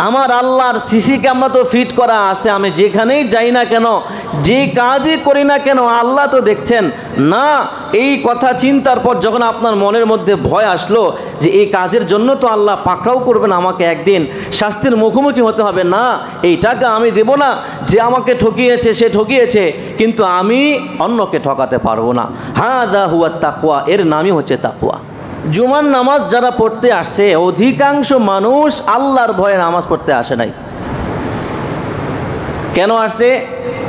আমার আল্লাহর CC camera তো ফিট করা আছে, আমি যেখানেই যাই না কেন, যে কাজই করি না কেন আল্লাহ তো দেখছেন না। এই কথা চিন্তার পর যখন আপনার মনের মধ্যে ভয় আসলো যে এই কাজের জন্য তো আল্লাহ পাকড়াও করবেন, আমাকে একদিন শাস্তির মুখোমুখি হতে হবে, না এই টাকা আমি দেব না, যে আমাকে ঠকিয়েছে সে ঠকিয়েছে, কিন্তু আমি অন্যকে ঠকাতে পারবো না। হাদা হুয়া তাকওয়া, এর নামই হচ্ছে তাকওয়া। জুমার নামাজ যারা পড়তে আসছে, অধিকাংশ মানুষ আল্লাহর ভয়ে নামাজ পড়তে আসে নাই। কেন আসছে?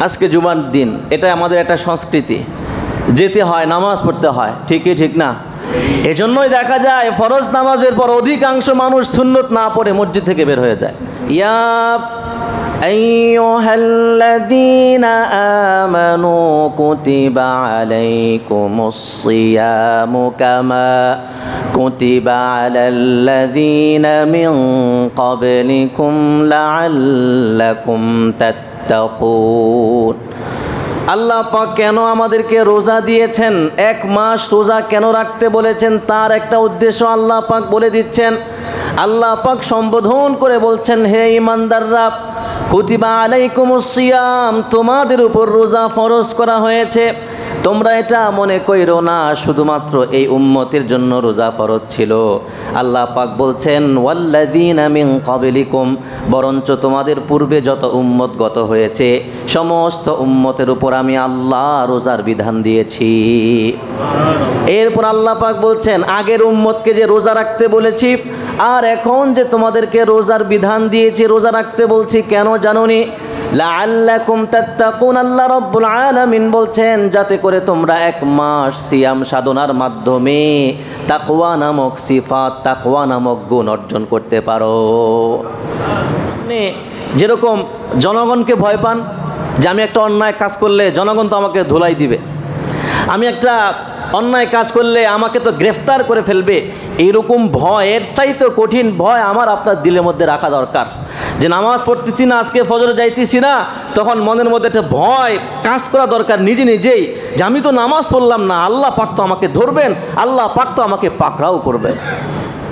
আজকে জুমার দিন, এটা আমাদের একটা সংস্কৃতি, যেতে হয়, নামাজ পড়তে হয়, ঠিকই ঠিক না? এজন্যই দেখা যায় ফরজ নামাজের পর অধিকাংশ মানুষ সুন্নত না পড়ে মসজিদ থেকে বের হয়ে যায়। ইয়া আইয়ুহাল্লাযীনা আমানু কুতিবা আলাইকুমুস সিয়ামু কামা কুতিবা আলাল্লাযীনা মিন ক্বাবলিকুম লাআল্লাকুম তাত্তাকুন। আল্লাহ পাক কেন আমাদেরকে রোজা দিয়েছেন, এক মাস রোজা কেন রাখতে বলেছেন, তার একটা উদ্দেশ্য আল্লাহ পাক বলে দিচ্ছেন। আল্লাহ পাক সম্বোধন করে বলছেন, হে ঈমানদাররা, কুতিবা আলাইকুমুস সিয়াম, তোমাদের উপর রোজা ফরজ করা হয়েছে। তোমরা এটা মনে কইরো না শুধুমাত্র এই উম্মতের জন্য রোজা ফরজ ছিল। আল্লাহ পাক বলছেন ওয়াল্লাযীনা মিন ক্বাবলিকুম, বরঞ্চ তোমাদের পূর্বে যত উম্মত গত হয়েছে সমস্ত উম্মতের উপর আমি আল্লাহ রোজার বিধান দিয়েছি। এরপর আল্লাহ পাক বলছেন আগের উম্মতকে যে রোজা রাখতে বলেছি, আর এখন যে তোমাদেরকে রোজার বিধান দিয়েছি, রোজা রাখতে বলছি, কেন জানোনি? লাআল্লাকুম তাত্তাকুন, আল্লাহ রাব্বুল আলামিন বলছেন যাতে করে তোমরা এক মাস সিয়াম সাধনার মাধ্যমে তাকওয়া নামক সিফাত, তাকওয়া নামক গুণ অর্জন করতে পারো। আপনি যেরকম জনগণকে ভয় পান যে আমি একটা অন্যায় কাজ করলে জনগণ তো আমাকে ধুলাই দিবে, আমি একটা অন্যায় কাজ করলে আমাকে তো গ্রেফতার করে ফেলবে, এইরকম ভয়, এর চাইতে কঠিন ভয় আমার আপনার দিলের মধ্যে রাখা দরকার। যে নামাজ পড়তেছি না, আজকে ফজরে যাইতেছি না, তখন মনের মধ্যে একটা ভয় কাজ করা দরকার নিজে নিজেই, যে আমি তো নামাজ পড়লাম না, আল্লাহ পাক তো আমাকে ধরবেন, আল্লাহ পাক তো আমাকে পাকড়াও করবেন।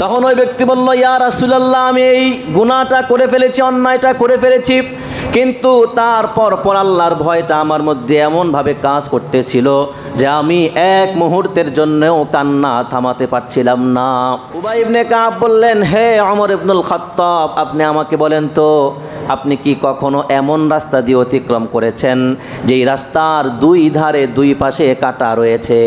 তখন ওই ব্যক্তি বলল, ইয়া রাসূলুল্লাহ, আমি এই গুনাহটা করে ফেলেছি, অন্যায়টা করে ফেলেছি, কিন্তু তারপর আল্লাহর ভয়টা আমার মধ্যে এমনভাবে কাজ করতেছিল যে আমি এক মুহূর্তের জন্যও কান্না থামাতে পারছিলাম না। উবাই ইবনে কাব বললেন, হে ওমর ইবনুল খাত্তাব, আপনি আমাকে বলেন তো, আপনি কি কখনো এমন রাস্তা দিয়ে অতিক্রম করেছেন যেই রাস্তার দুই ধারে দুই পাশে কাঁটা রয়েছে?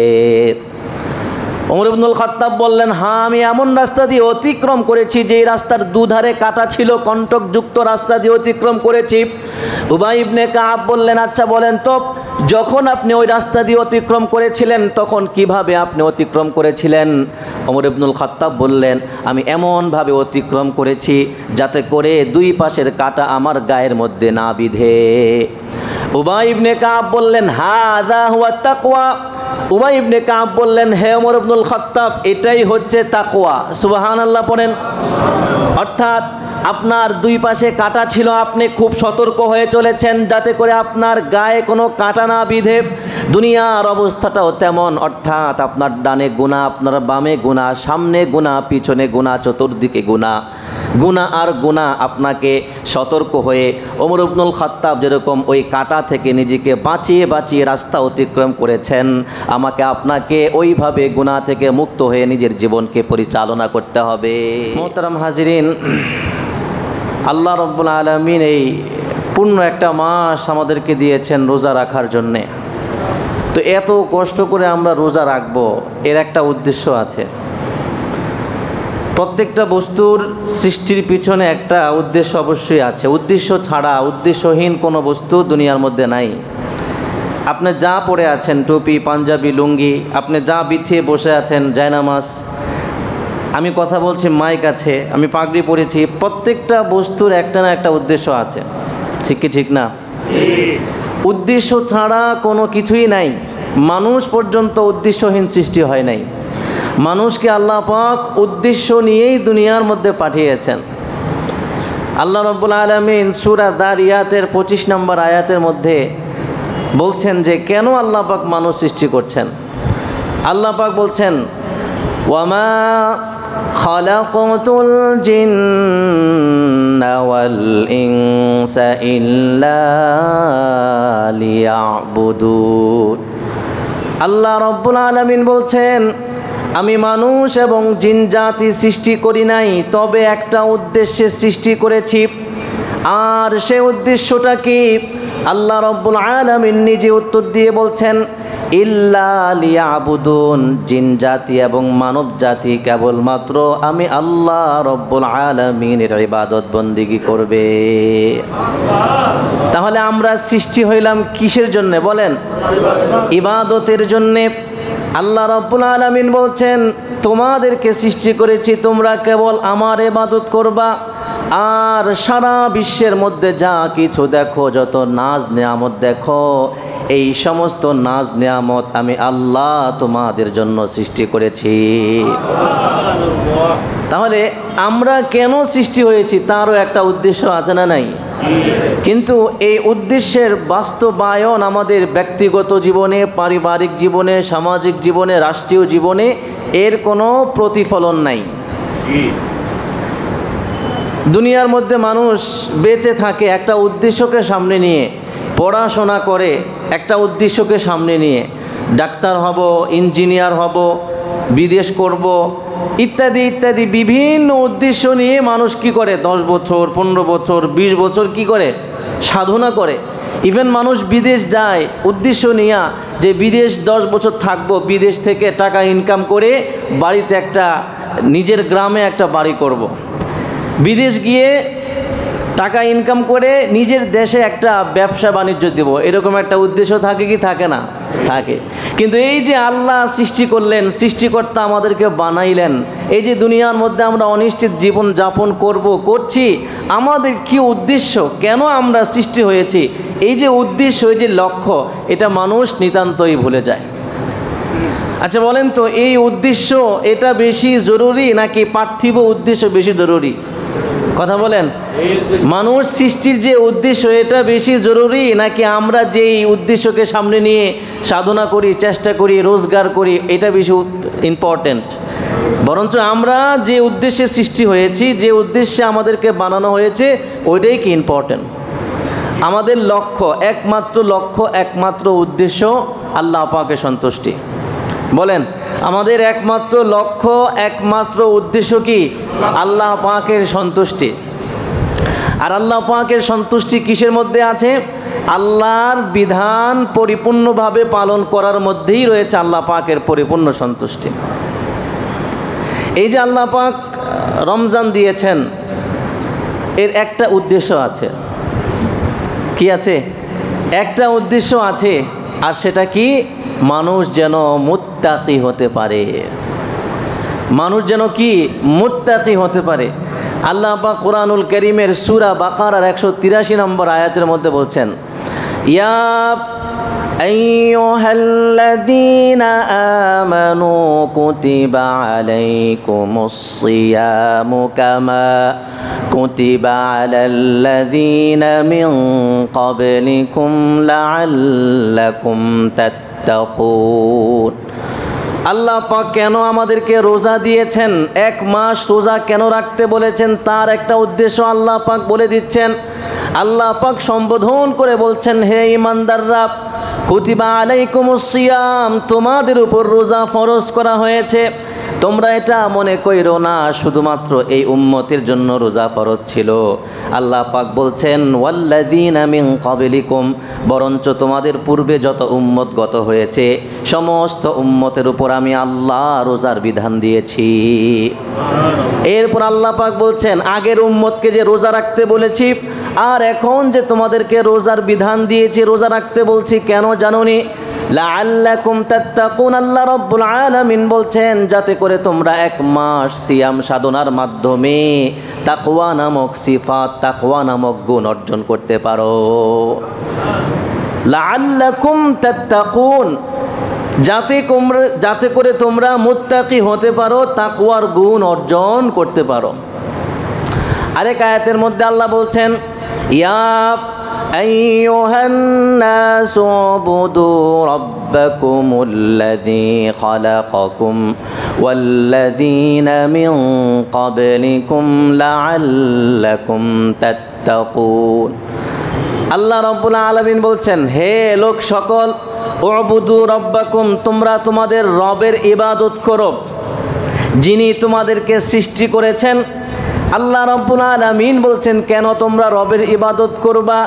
ওমর ইবনুল খাত্তাব বললেন, হ্যাঁ, আমি এমন রাস্তা দিয়ে অতিক্রম করেছি যেই রাস্তার দুধারে কাটা ছিল, কণ্টকযুক্ত রাস্তা দিয়ে অতিক্রম করেছি। উবাই ইবনে কাব বললেন, আচ্ছা বলেন তো, যখন আপনি ওই রাস্তা দিয়ে অতিক্রম করেছিলেন তখন কিভাবে আপনি অতিক্রম করেছিলেন? ওমর ইবনুল খাত্তাব বললেন, আমি এমনভাবে অতিক্রম করেছি যাতে করে দুই পাশের কাটা আমার গায়ের মধ্যে না বিধে। উবাই ইবনে কাব বললেন, হাযা হুয়া তাকওয়া। উবাই ইবনে কাব বললেন, হে ওমর ইবনুল খাত্তাব, এটাই হচ্ছে তাকওয়া। সুবহানাল্লাহ পড়েন। অর্থাৎ আপনার দুই পাশে কাঁটা ছিল, আপনি খুব সতর্ক হয়ে চলেছেন যাতে করে আপনার গায়ে কোনো কাঁটা না বিধে। দুনিয়ার অবস্থাটাও তেমন, অর্থাৎ আপনার ডানে গুনাহ, আপনার বামে গুনাহ, সামনে গুনাহ, পিছনে গুনাহ, চতুর্দিকে গুনাহ, গুনাহ আর গুনাহ। আপনাকে সতর্ক হয়ে ওমর ইবনুল খাত্তাব যেরকম ওই কাঁটা থেকে নিজেকে বাঁচিয়ে বাঁচিয়ে রাস্তা অতিক্রম করেছেন, আমাকে আপনাকে ওইভাবে গুনাহ থেকে মুক্ত হয়ে নিজের জীবনকে পরিচালনা করতে হবে। মোহতারাম হাজিরিন, আল্লাহ রাব্বুল আলামিন এই পূর্ণ একটা মাস আমাদেরকে দিয়েছেন রোজা রাখার জন্যে। তো এত কষ্ট করে আমরা রোজা রাখবো, এর একটা উদ্দেশ্য আছে। প্রত্যেকটা বস্তুর সৃষ্টির পিছনে একটা উদ্দেশ্য অবশ্যই আছে। উদ্দেশ্য ছাড়া, উদ্দেশ্যহীন কোনো বস্তু দুনিয়ার মধ্যে নাই। আপনি যা পরে আছেন, টুপি, পাঞ্জাবি, লুঙ্গি, আপনি যা বিছিয়ে বসে আছেন, জায়নামাজ, আমি কথা বলছি, মাইক আছে, আমি পাগড়ি পরেছি, প্রত্যেকটা বস্তুর একটা না একটা উদ্দেশ্য আছে। ঠিক কি ঠিক না? উদ্দেশ্য ছাড়া কোনো কিছুই নাই। মানুষ পর্যন্ত উদ্দেশ্যহীন সৃষ্টি হয় নাই। মানুষকে আল্লাহ পাক উদ্দেশ্য নিয়েই দুনিয়ার মধ্যে পাঠিয়েছেন। আল্লাহ রাব্বুল আলামিন সূরা দারিয়াতের 25 নম্বর আয়াতের মধ্যে বলছেন যে কেন আল্লাহ পাক মানুষ সৃষ্টি করছেন। আল্লাহ পাক বলছেন, ওয়ামা খালাকতুল জিন্না ওয়াল والإنس إلا ليعبدون আল্লাহ রব্বুল আলামিন বলছেন, আমি মানুষ এবং জিন জাতি সৃষ্টি করি নাই, তবে একটা উদ্দেশ্যে সৃষ্টি করেছি। আর সে উদ্দেশ্যটা কি? আল্লাহ রব্বুল আলামিন নিজে উত্তর দিয়ে বলছেন, ইল্লা লিয়াবুদুন, জিন জাতি এবং মানব জাতি কেবলমাত্র আমি আল্লাহ রব্বুল আলামিনের ইবাদত বন্দিগি করবে। তাহলে আমরা সৃষ্টি হইলাম কিসের জন্য বলেন? ইবাদতের জন্যে। আল্লাহ রব্বুল আলামিন বলছেন, তোমাদেরকে সৃষ্টি করেছি, তোমরা কেবল আমার ইবাদত করবা। আর সারা বিশ্বের মধ্যে যা কিছু দেখো, যত নাজ নেয়ামত দেখো, এই সমস্ত নাজ নেয়ামত আমি আল্লাহ তোমাদের জন্য সৃষ্টি করেছি। তাহলে আমরা কেন সৃষ্টি হয়েছি তারও একটা উদ্দেশ্য আছে না নাই? কিন্তু এই উদ্দেশ্যের বাস্তবায়ন আমাদের ব্যক্তিগত জীবনে, পারিবারিক জীবনে, সামাজিক জীবনে, রাষ্ট্রীয় জীবনে এর কোনো প্রতিফলন নাই। দুনিয়ার মধ্যে মানুষ বেঁচে থাকে একটা উদ্দেশ্যকে সামনে নিয়ে, পড়াশোনা করে একটা উদ্দেশ্যকে সামনে নিয়ে, ডাক্তার হব, ইঞ্জিনিয়ার হব, বিদেশ করব, ইত্যাদি ইত্যাদি বিভিন্ন উদ্দেশ্য নিয়ে মানুষ কি করে 10 বছর, 15 বছর, 20 বছর কি করে সাধনা করে। ইভেন মানুষ বিদেশ যায় উদ্দেশ্য নিয়ে যে বিদেশ 10 বছর থাকবো, বিদেশ থেকে টাকা ইনকাম করে বাড়িতে একটা, নিজের গ্রামে একটা বাড়ি করব। বিদেশ গিয়ে টাকা ইনকাম করে নিজের দেশে একটা ব্যবসা বাণিজ্য দেব, এরকম একটা উদ্দেশ্য থাকে কি থাকে না? থাকে। কিন্তু এই যে আল্লাহ সৃষ্টি করলেন, সৃষ্টিকর্তা আমাদেরকে বানাইলেন, এই যে দুনিয়ার মধ্যে আমরা অনিশ্চিত জীবন যাপন করছি, আমাদের কি উদ্দেশ্য, কেন আমরা সৃষ্টি হয়েছি, এই যে উদ্দেশ্য, এই যে লক্ষ্য, এটা মানুষ নিতান্তই ভুলে যায়। আচ্ছা বলেন তো, এই উদ্দেশ্য এটা বেশি জরুরি নাকি পার্থিব উদ্দেশ্য বেশি জরুরি? কথা বলেন। মানুষ সৃষ্টির যে উদ্দেশ্য এটা বেশি জরুরি নাকি আমরা যেই উদ্দেশ্যকে সামনে নিয়ে সাধনা করি, চেষ্টা করি, রোজগার করি, এটা বেশি ইম্পর্টেন্ট? বরঞ্চ আমরা যে উদ্দেশ্যে সৃষ্টি হয়েছি, যে উদ্দেশ্যে আমাদেরকে বানানো হয়েছে, ওইটাই কি ইম্পর্টেন্ট। আমাদের লক্ষ্য, একমাত্র উদ্দেশ্য আল্লাহ পাকের সন্তুষ্টি। বলেন, আমাদের একমাত্র লক্ষ্য, একমাত্র উদ্দেশ্য কি? আল্লাহ পাকের সন্তুষ্টি। আর আল্লাহ পাকের সন্তুষ্টি কিসের মধ্যে আছে? আল্লাহর বিধান পরিপূর্ণভাবে পালন করার মধ্যেই রয়েছে আল্লাহ পাকের পরিপূর্ণ সন্তুষ্টি। এই যে আল্লাহ পাক রমজান দিয়েছেন, এর একটা উদ্দেশ্য আছে। কি আছে? একটা উদ্দেশ্য আছে। আর সেটা কি? মানুষ যেন মুত্তাকি হতে পারে। মানুষ যেন কি? মুত্তাকি হতে পারে। আল্লাহ পাক কোরআনুল কারীমের সূরা বাকারার 183 নম্বর আয়াতের মধ্যে বলছেন, ইয়া আইয়ুহাল্লাযীনা আমানু কুতিবা আলাইকুমুস সিয়ামু কামা কুতিবা আলাল্লাযীনা মিন ক্বাবলিকুম লাআল্লাকুম তাত্তাকুন। আল্লাহ পাক কেন আমাদেরকে রোজা দিয়েছেন, 1 মাস রোজা কেন রাখতে বলেছেন, তার একটা উদ্দেশ্য আল্লাহ পাক বলে দিচ্ছেন। আল্লাহ পাক সম্বোধন করে বলছেন, হে ঈমানদাররা, কুতিবা আলাইকুমুস সিয়াম, তোমাদের উপর রোজা ফরজ করা হয়েছে। তোমরা এটা মনে কইরো না শুধুমাত্র এই উম্মতের জন্য রোজা ফরজ ছিল। আল্লাহ পাক বলছেন, ওয়াল্লাযীনা মিন ক্বাবলিকুম, বরঞ্চ তোমাদের পূর্বে যত উম্মত গত হয়েছে সমস্ত উম্মতের উপর আমি আল্লাহ রোজার বিধান দিয়েছি। এরপর আল্লাহ পাক বলছেন, আগের উম্মতকে যে রোজা রাখতে বলেছি, আর এখন যে তোমাদেরকে রোজার বিধান দিয়েছি, রোজা রাখতে বলছি, কেন জানোনি? লাআল্লাকুম তাত্তাকুন। আল্লাহ রাব্বুল আলামিন বলছেন, যাতে করে তোমরা 1 মাস সিয়াম সাধনার মাধ্যমে তাকওয়া নামক সিফাত, তাকওয়া নামক গুণ অর্জন করতে পারো। লাআল্লাকুম তাত্তাকুন, যাতে করে তোমরা মুত্তাকি হতে পারো, তাকওয়ার গুণ অর্জন করতে পারো। আরেক আয়াতের মধ্যে আল্লাহ বলছেন, ইয়া أيها الناس اعبدوا ربكم الذي خلقكم والذين من قبلكم لعلكم تتقون আল্লাহ রাব্বুল আলামিন বলছেন, হে লোক সকল, উবুদু রব্বাকুম, তোমরা তোমাদের রবের ইবাদত করো যিনি তোমাদেরকে সৃষ্টি করেছেন। আল্লাহ রাব্বুল আলামিন বলছেন, কেন তোমরা রবের ইবাদত করবা?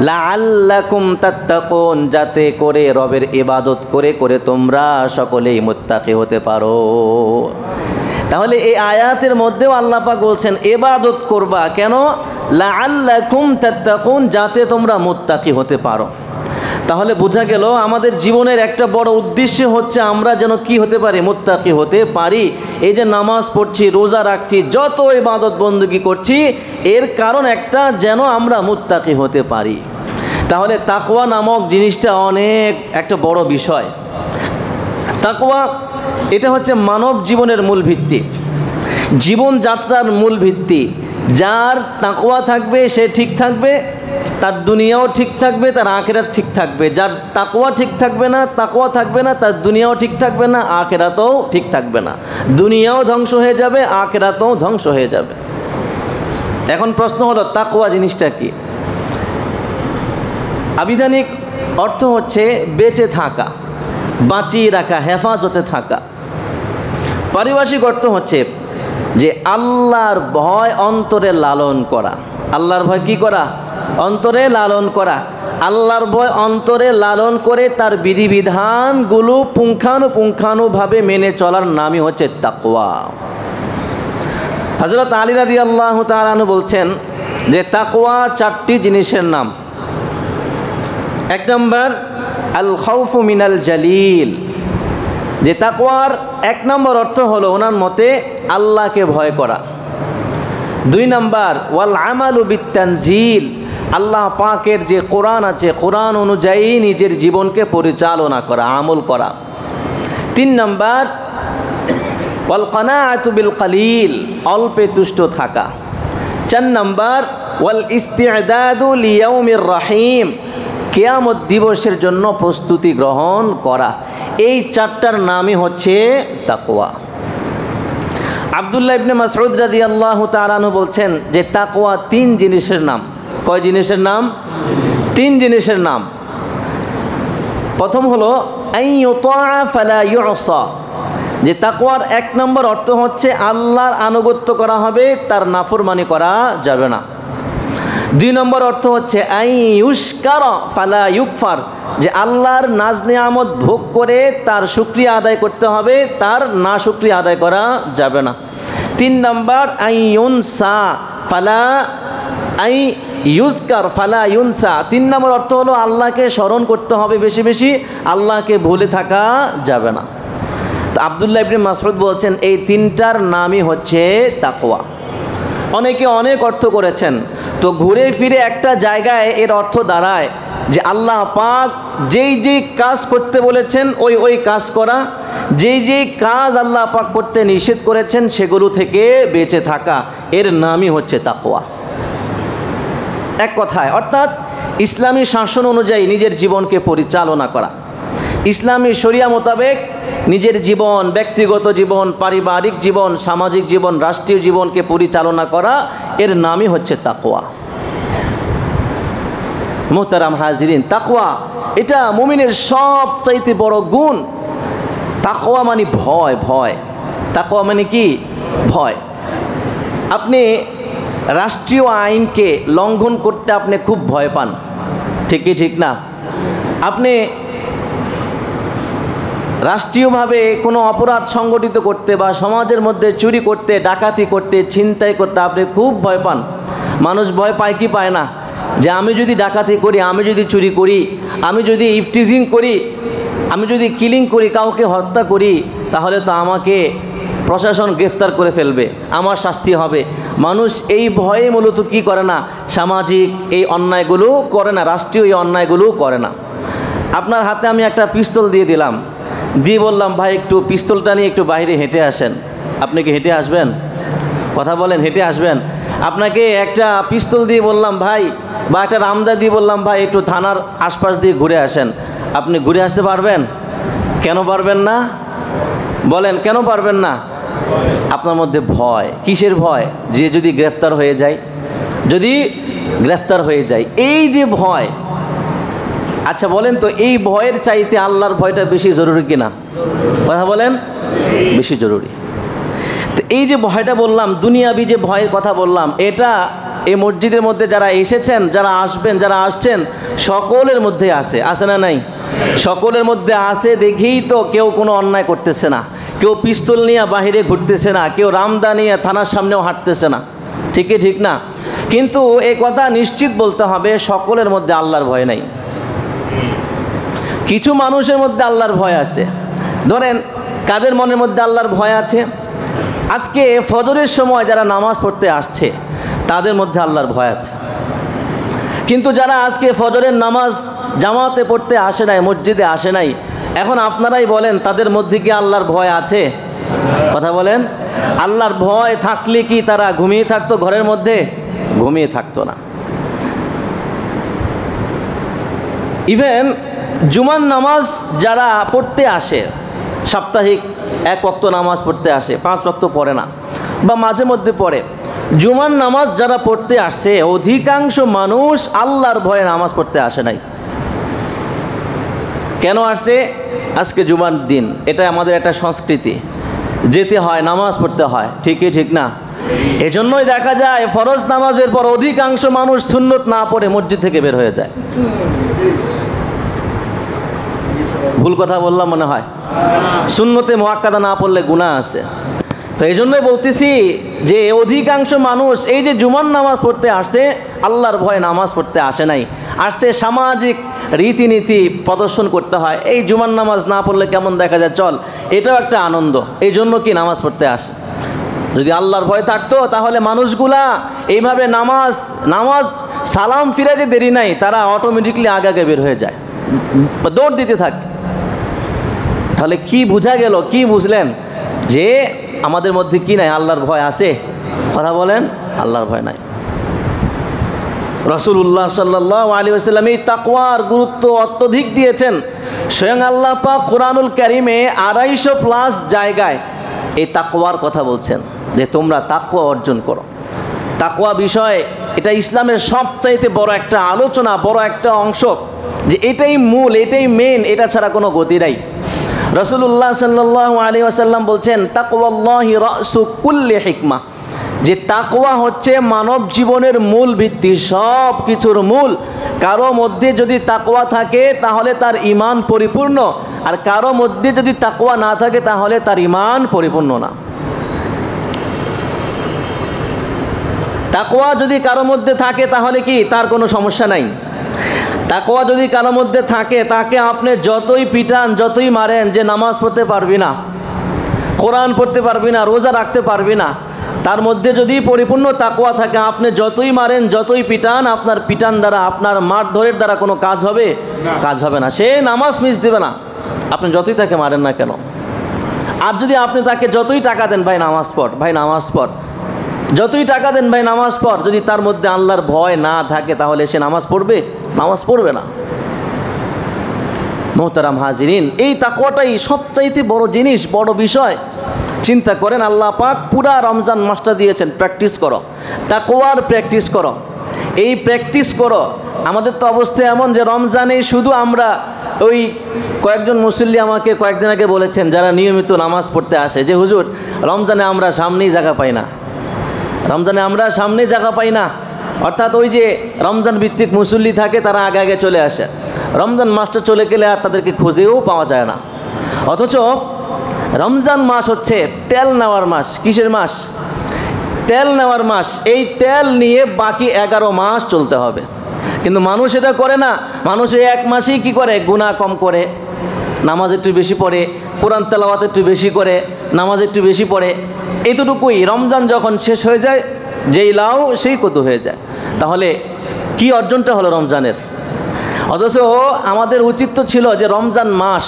লাআল্লাকুম তাত্তাকুন, যাতে করে রবের ইবাদত করে করে তোমরা সকলেই মুত্তাকি হতে পারো। তাহলে এই আয়াতের মধ্যেও আল্লাহ পাক বলছেন ইবাদত করবা, কেন? লাআল্লাকুম তাত্তাকুন, যাতে তোমরা মুত্তাকি হতে পারো। তাহলে বোঝা গেল আমাদের জীবনের একটা বড় উদ্দেশ্য হচ্ছে আমরা যেন কি হতে পারি? মুত্তাকি হতে পারি। এই যে নামাজ পড়ছি, রোজা রাখছি, যত ইবাদত বন্দেগী করছি, এর কারণ একটা, যেন আমরা মুত্তাকি হতে পারি। তাহলে তাকওয়া নামক জিনিসটা অনেক একটা বড় বিষয়। তাকওয়া এটা হচ্ছে মানব জীবনের মূল ভিত্তি, জীবনযাত্রার মূল ভিত্তি। যার তাকওয়া থাকবে সে ঠিক থাকবে, তার দুনিয়াও ঠিক থাকবে, তার আখিরাত ঠিক থাকবে। যার তাকওয়া ঠিক থাকবে না, তাকওয়া থাকবে না, তার দুনিয়াও ঠিক থাকবে না, আখিরাতও ঠিক থাকবে না। দুনিয়াও ধ্বংস হয়ে যাবে, আখিরাতও ধ্বংস হয়ে যাবে। এখন প্রশ্ন হলো তাকওয়া জিনিসটা কি? আবিধানিক অর্থ হচ্ছে বেঁচে থাকা, বাঁচিয়ে রাখা, হেফাজতে থাকা। পারিভাষিক অর্থ হচ্ছে যে আল্লাহর ভয় অন্তরে লালন করা। আল্লাহর ভয় কি করা? অন্তরে লালন করা। আল্লাহর ভয় অন্তরে লালন করে তার বিধিবিধানগুলো পুঙ্খানুপুঙ্খানুভাবে মেনে চলার নামই হচ্ছে তাকওয়া। হযরত আলী রাদিয়াল্লাহু তাআলা আনহু বলছেন যে তাকওয়া চারটি জিনিসের নাম। এক নম্বর আল খাউফু মিনাল জালিল, যে তাকওয়ার এক নম্বর অর্থ হলো ওনার মতে আল্লাহকে ভয় করা। দুই নম্বর ওয়াল আমালু বিত্তানজিল, আল্লাহ পাকের যে কোরআন আছে, কোরআন অনুযায়ী নিজের জীবনকে পরিচালনা করা, আমল করা। তিন নম্বর ওয়াল কানাআতু বিল কালিল, অল্পে তুষ্ট থাকা। চার নম্বর ওয়াল ইস্তি'দাদু লিয়াউমির রহিম, কিয়ামত দিবসের জন্য প্রস্তুতি গ্রহণ করা। এই চারটার নামই হচ্ছে তাকওয়া। আব্দুল্লাহ ইবনে মাসউদ রাদিয়াল্লাহু তাআলা আনহু বলছেন যে তাকওয়া তিন জিনিসের নাম। কয় জিনিসের নাম? তিন জিনিসের নাম। প্রথম হলো আইয়ুতা ফালা ইউসা, যে তাকওয়ার এক নম্বর অর্থ হচ্ছে আল্লাহর আনুগত্য করা হবে, তার নাফরমানি করা যাবে না। দুই নম্বর অর্থ হচ্ছে আইয়ুশকার ফালা ইউকফার, যে আল্লাহর নাজ নিয়ামত ভোগ করে তার শুকরিয়া আদায় করতে হবে, তার না শুকরিয়া আদায় করা যাবে না। তিন নম্বর আইয়ুনসা ফালা ইউজকার ফালা ইউনসা, তিন নম্বর অর্থ হলো আল্লাহকে স্মরণ করতে হবে বেশি বেশি, আল্লাহকে ভুলে থাকা যাবে না। তো আব্দুল্লাহ ইবনে মাসউদ বলছেন এই তিনটার নামই হচ্ছে তাকওয়া। অনেকে অনেক অর্থ করেছেন, তো ঘুরে ফিরে একটা জায়গায় এর অর্থ দাঁড়ায় যে আল্লাহ পাক যেই যেই কাজ করতে বলেছেন ওই ওই কাজ করা, যেই যেই কাজ আল্লাহ পাক করতে নিষেধ করেছেন সেগুলো থেকে বেঁচে থাকা, এর নামই হচ্ছে তাকওয়া। এক কথায় অর্থাৎ ইসলামী শাসন অনুযায়ী নিজের জীবনকে পরিচালনা করা, ইসলামী শরিয়া মোতাবেক নিজের জীবন, ব্যক্তিগত জীবন, পারিবারিক জীবন, সামাজিক জীবন, রাষ্ট্রীয় জীবনকে পরিচালনা করা, এর নামই হচ্ছে তাকওয়া। মুহতারাম হাজিরিন, তাকওয়া এটা মুমিনের সবচাইতে বড় গুণ। তাকওয়া মানে ভয়। ভয়, তাকওয়া মানে কি? ভয়। আপনি রাষ্ট্রীয় আইনকে লঙ্ঘন করতে আপনি খুব ভয় পান, ঠিক কি ঠিক না? আপনি রাষ্ট্রীয়ভাবে কোনো অপরাধ সংগঠিত করতে বা সমাজের মধ্যে চুরি করতে, ডাকাতি করতে, ছিনতাই করতে আপনি খুব ভয় পান। মানুষ ভয় পায় কি পায় না? যে আমি যদি ডাকাতি করি, আমি যদি চুরি করি, আমি যদি ইফটিজিং করি, আমি যদি কিলিং করি, কাউকে হত্যা করি, তাহলে তো আমাকে প্রশাসন গ্রেফতার করে ফেলবে, আমার শাস্তি হবে। মানুষ এই ভয়ে মূলত কি করে না? সামাজিক এই অন্যায়গুলো করে না, রাষ্ট্রীয় এই অন্যায়গুলো করে না। আপনার হাতে আমি একটা পিস্তল দিয়ে দিলাম, দিয়ে বললাম ভাই একটু পিস্তলটা নিয়ে একটু বাইরে হেঁটে আসেন। আপনি কি হেঁটে আসবেন? কথা বলেন, হেঁটে আসবেন? আপনাকে একটা পিস্তল দিয়ে বললাম ভাই, বা একটা রামদা দিয়ে বললাম ভাই একটু থানার আশপাশ দিয়ে ঘুরে আসেন, আপনি ঘুরে আসতে পারবেন? কেন পারবেন না? বলেন কেন পারবেন না? আপনার মধ্যে ভয়। কিসের ভয়? যে যদি গ্রেফতার হয়ে যায়, যদি গ্রেফতার হয়ে যায়, এই যে ভয়। আচ্ছা বলেন তো, এই ভয়ের চাইতে আল্লাহর ভয়টা বেশি জরুরি কিনা? কথা বলেন, বেশি জরুরি। তো এই যে ভয়টা বললাম, দুনিয়াবি যে ভয়ের কথা বললাম, এটা এই মসজিদের মধ্যে যারা এসেছেন, যারা আসবেন, যারা আসছেন, সকলের মধ্যে আছে না নাই? সকলের মধ্যে আছে দেখেই তো কেউ কোনো অন্যায় করতেছে না, কেউ পিস্তল নিয়ে বাহিরে ঘুরতেছে না, কেউ রামদা নিয়ে থানার সামনেও হাঁটতেছে না। ঠিকই ঠিক না? কিন্তু এই কথা নিশ্চিত বলতে হবে, সকলের মধ্যে আল্লাহর ভয় নাই। কিছু মানুষের মধ্যে আল্লাহর ভয় আছে। ধরেন কাদের মনের মধ্যে আল্লাহর ভয় আছে? আজকে ফজরের সময় যারা নামাজ পড়তে আসছে তাদের মধ্যে আল্লাহর ভয় আছে। কিন্তু যারা আজকে ফজরের নামাজ জামাতে পড়তে আসে নাই, মসজিদে আসে নাই, এখন আপনারাই বলেন তাদের মধ্যে কি আল্লাহর ভয় আছে? কথা বলেন। আল্লাহর ভয় থাকলে কি তারা ঘুমিয়ে থাকতো ঘরের মধ্যে? ঘুমিয়ে থাকতো না। ইভেন জুমার নামাজ যারা পড়তে আসে, সাপ্তাহিক এক ওয়াক্ত নামাজ পড়তে আসে, 5 ওয়াক্ত পড়ে না বা মাঝে মধ্যে পড়ে, জুমার নামাজ যারা পড়তে আসে, অধিকাংশ মানুষ আল্লাহর ভয়ে নামাজ পড়তে আসে নাই। কেন আসছে? আজকে জুমার দিন, এটা আমাদের একটা সংস্কৃতি, যেতে হয়, নামাজ পড়তে হয়। ঠিকই ঠিক না? এজন্যই দেখা যায় ফরজ নামাজের পর অধিকাংশ মানুষ সুন্নত না পড়ে মসজিদ থেকে বের হয়ে যায়। ভুল কথা বললাম মনে হয়? সুন্নতে মুআক্কাদা না পড়লে গুনাহ আছে। তো এই জন্যই বলতেছি যে অধিকাংশ মানুষ এই যে জুমার নামাজ পড়তে আসছে, আল্লাহর ভয়ে নামাজ পড়তে আসে নাই, আসছে সামাজিক রীতিনীতি প্রদর্শন করতে হয়। এই জুমার নামাজ না পড়লে কেমন দেখা যায়, চল, এটাও একটা আনন্দ, এই জন্য কি নামাজ পড়তে আসে। যদি আল্লাহর ভয় থাকতো তাহলে মানুষগুলা এইভাবে নামাজ সালাম ফিরে যে দেরি নাই, তারা অটোমেটিকলি আগে আগে বের হয়ে যায়, দৌড় দিতে থাকে। তাহলে কি বোঝা গেল, কি বুঝলেন? যে আমাদের মধ্যে কি নাই? আল্লাহর ভয় আছে। কথা বলেন, আল্লাহর ভয় নাই। রাসূলুল্লাহ সাল্লাল্লাহু আলাইহি ওয়াসাল্লাম এই তাকওয়ার গুরুত্ব অত্যধিক দিয়েছেন। স্বয়ং আল্লাহ পাক কোরআনুল কারীমে 250+ জায়গায় এই তাকওয়ার কথা বলছেন, যে তোমরা তাকওয়া অর্জন করো। তাকওয়া বিষয়, এটা ইসলামের সবচাইতে বড় একটা আলোচনা, বড় একটা অংশ, যে এটাই মূল, এটাই মেন, এটা ছাড়া কোনো গতি নাই। রাসূলুল্লাহ সাল্লাল্লাহু আলাইহি ওয়াসাল্লাম বলছেন, তাকওয়াল্লাহি রাসু কুল্লি হিকমা, যে তাকওয়া হচ্ছে মানব জীবনের মূল ভিত্তি, সব কিছুর মূল। কারো মধ্যে যদি তাকওয়া থাকে তাহলে তার ঈমান পরিপূর্ণ, আর কারো মধ্যে যদি তাকওয়া না থাকে তাহলে তার ঈমান পরিপূর্ণ না। তাকওয়া যদি কারো মধ্যে থাকে তাহলে কি তার কোনো সমস্যা নাই? তাকওয়া যদি কারো মধ্যে থাকে, তাকে আপনি যতই পিটান, যতই মারেন, যে নামাজ পড়তে পারবি না, কোরআন পড়তে পারবি না, রোজা রাখতে পারবি না, তার মধ্যে যদি পরিপূর্ণ তাকওয়া থাকে, আপনি যতই মারেন, যতই পিটান, আপনার পিটান দ্বারা, আপনার মারধরের দ্বারা কোনো কাজ হবে? কাজ হবে না। সে নামাজ মিস দেবে না, আপনি যতই তাকে মারেন না কেন। আর যদি আপনি তাকে যতই টাকা দেন, ভাই নামাজ পড়, ভাই নামাজ পড়, যতই টাকা দেন, ভাই নামাজ পড়, যদি তার মধ্যে আল্লাহর ভয় না থাকে তাহলে সে নামাজ পড়বে? নামাজ পড়বে না। মোহতারাম হাজিরিন, এই তাকওয়াটাই সবচাইতে বড় জিনিস, বড় বিষয়। চিন্তা করেন, আল্লাহ পাক পুরা রমজান মাসটা দিয়েছেন, প্র্যাকটিস করো, তাকওয়ার প্র্যাকটিস করো, এই প্র্যাকটিস করো। আমাদের তো অবস্থা এমন যে রমজানে শুধু আমরা, ওই কয়েকজন মুসল্লি আমাকে কয়েকদিন আগে বলেছেন, যারা নিয়মিত নামাজ পড়তে আসে, যে হুজুর রমজানে আমরা সামনেই জায়গা পাই না, রমজানে আমরা সামনে জায়গা পাই না। অর্থাৎ ওই যে রমজান ভিত্তিক মুসল্লি থাকে, তারা আগে আগে চলে আসে, রমজান মাসটা চলে গেলে আর তাদেরকে খুঁজেও পাওয়া যায় না। অথচ রমজান মাস হচ্ছে তেল নেওয়ার মাস। কিসের মাস? তেল নেওয়ার মাস। এই তেল নিয়ে বাকি 11 মাস চলতে হবে, কিন্তু মানুষ এটা করে না। মানুষ এই 1 মাসেই কী করে? গুনাহ কম করে, নামাজ একটু বেশি পড়ে, কোরআন তেলাওয়াত একটু বেশি করে, নামাজ একটু বেশি পড়ে, এতটুকুই। রমজান যখন শেষ হয়ে যায়, যেই লাউ সেই কত হয়ে যায়। তাহলে কি অর্জনটা হলো রমজানের? অথচ আমাদের উচিত তো ছিল যে রমজান মাস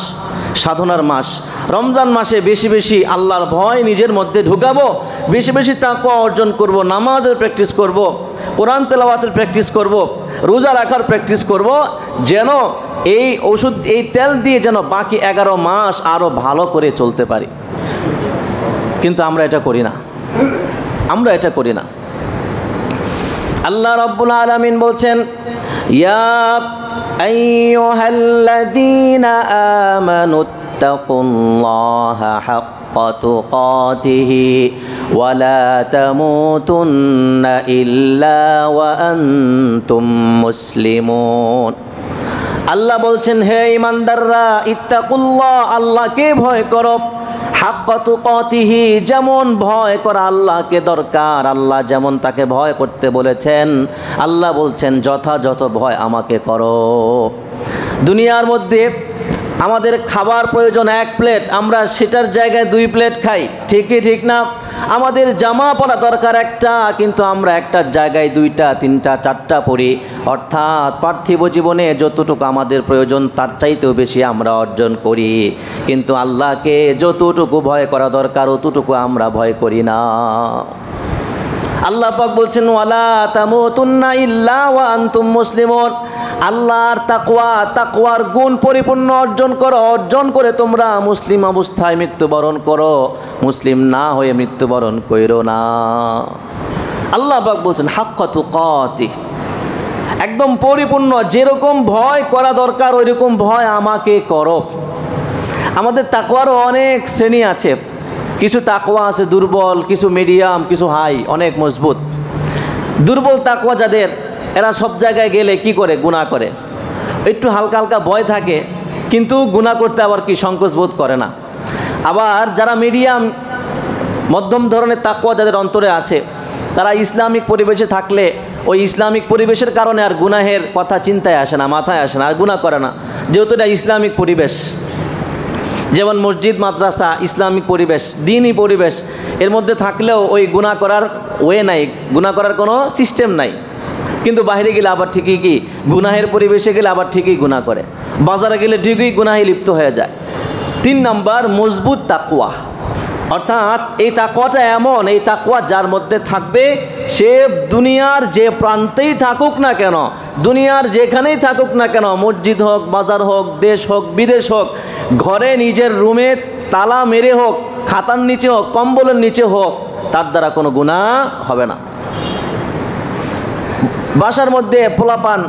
সাধনার মাস, রমজান মাসে বেশি বেশি আল্লাহর ভয় নিজের মধ্যে ঢুকাবো, বেশি বেশি তাকওয়া অর্জন করব, নামাজের প্র্যাকটিস করব, কোরআন তেলাওয়াতের প্র্যাকটিস করব, রোজা রাখার প্র্যাকটিস করব, যেন এই ওষুধ এই তেল দিয়ে যেন বাকি 11 মাস আরও ভালো করে চলতে পারি। কিন্তু আমরা এটা করি না, আমরা এটা করি না। আল্লাহ রাব্বুল আলামিন বলছেন, ইয়া আইয়ুহাল্লাযীনা আমানুত্তাকুল্লাহা হাক্কা তুকাতিহি ওয়া লা তামুতুন্না ইল্লা ওয়া আনতুম মুসলিমুন। আল্লাহ বলছেন, হে ঈমানদাররা, ইত্তাকুল্লাহ, আল্লাহকে ভয় করো, হাক্কা তুকাতিহি, যেমন ভয় করা আল্লাহকে দরকার, আল্লাহ যেমন তাকে ভয় করতে বলেছেন, আল্লাহ বলছেন যথাযথ ভয় আমাকে করো। দুনিয়ার মধ্যে আমাদের খাবার প্রয়োজন 1 প্লেট, আমরা সেটার জায়গায় 2 প্লেট খাই, ঠিকই ঠিক না? আমাদের জামা পরা দরকার একটা, কিন্তু আমরা একটার জায়গায় 2টা 3টা 4টা পরি। অর্থাৎ পার্থিব জীবনে যতটুকু আমাদের প্রয়োজন তার চাইতেও বেশি আমরা অর্জন করি, কিন্তু আল্লাহকে যতটুকু ভয় করা দরকার অতটুকু আমরা ভয় করি না। আল্লাহ পাক বলছেন, ওয়ালা তামুতুন্না ইল্লা ওয়া আনতুম মুসলিমুন। আল্লাহর তাকওয়া, তাকওয়ার গুণ পরিপূর্ণ অর্জন করো, অর্জন করে তোমরা মুসলিম অবস্থায় মৃত্যুবরণ করো, মুসলিম না হয়ে মৃত্যুবরণ কইরো না। আল্লাহ পাক বলছেন হাক্কা তুকাতি, একদম পরিপূর্ণ, যেরকম ভয় করা দরকার ওই রকম ভয় আমাকে করো। আমাদের তাকওয়ারও অনেক শ্রেণী আছে, কিছু তাকওয়া আছে দুর্বল, কিছু মিডিয়াম, কিছু হাই, অনেক মজবুত। দুর্বল তাকওয়া যাদের, এরা সব জায়গায় গেলে কি করে? গুনাহ করে। একটু হালকা হালকা ভয় থাকে, কিন্তু গুনাহ করতে আবার কি সংকোচ বোধ করে না। আবার যারা মিডিয়াম, মধ্যম ধরনের তাকওয়া যাদের অন্তরে আছে, তারা ইসলামিক পরিবেশে থাকলে ওই ইসলামিক পরিবেশের কারণে আর গুনাহের কথা চিন্তায় আসে না, মাথায় আসে না, আর গুনাহ করে না, যেহেতু এটা ইসলামিক পরিবেশ। যেমন মসজিদ, মাদ্রাসা, ইসলামিক পরিবেশ, দ্বীনি পরিবেশ, এর মধ্যে থাকলেও ওই গুনাহ করার ওয়ে নাই, গুনাহ করার কোনো সিস্টেম নাই। কিন্তু বাইরে গেলে আবার ঠিকই কি গুনাহের পরিবেশে গেলে আবার ঠিকই গুনাহ করে, বাজারে গেলে ঠিকই গুনাহে লিপ্ত হয়ে যায়। 3 নাম্বার মজবুত তাকওয়া, অর্থাৎ এই তাকওয়াটা এমন, এই তাকওয়া যার মধ্যে থাকবে সে দুনিয়ার যে প্রান্তেই থাকুক না কেন, দুনিয়ার যেখানেই থাকুক না কেন, মসজিদ হোক, বাজার হোক, দেশ হোক, বিদেশ হোক, ঘরে নিজের রুমে তালা মেরে হোক, খাতার নিচে হোক, কম্বলের নিচে হোক, তার দ্বারা কোনো গুনাহ হবে না। বাসার মধ্যে পোলাপান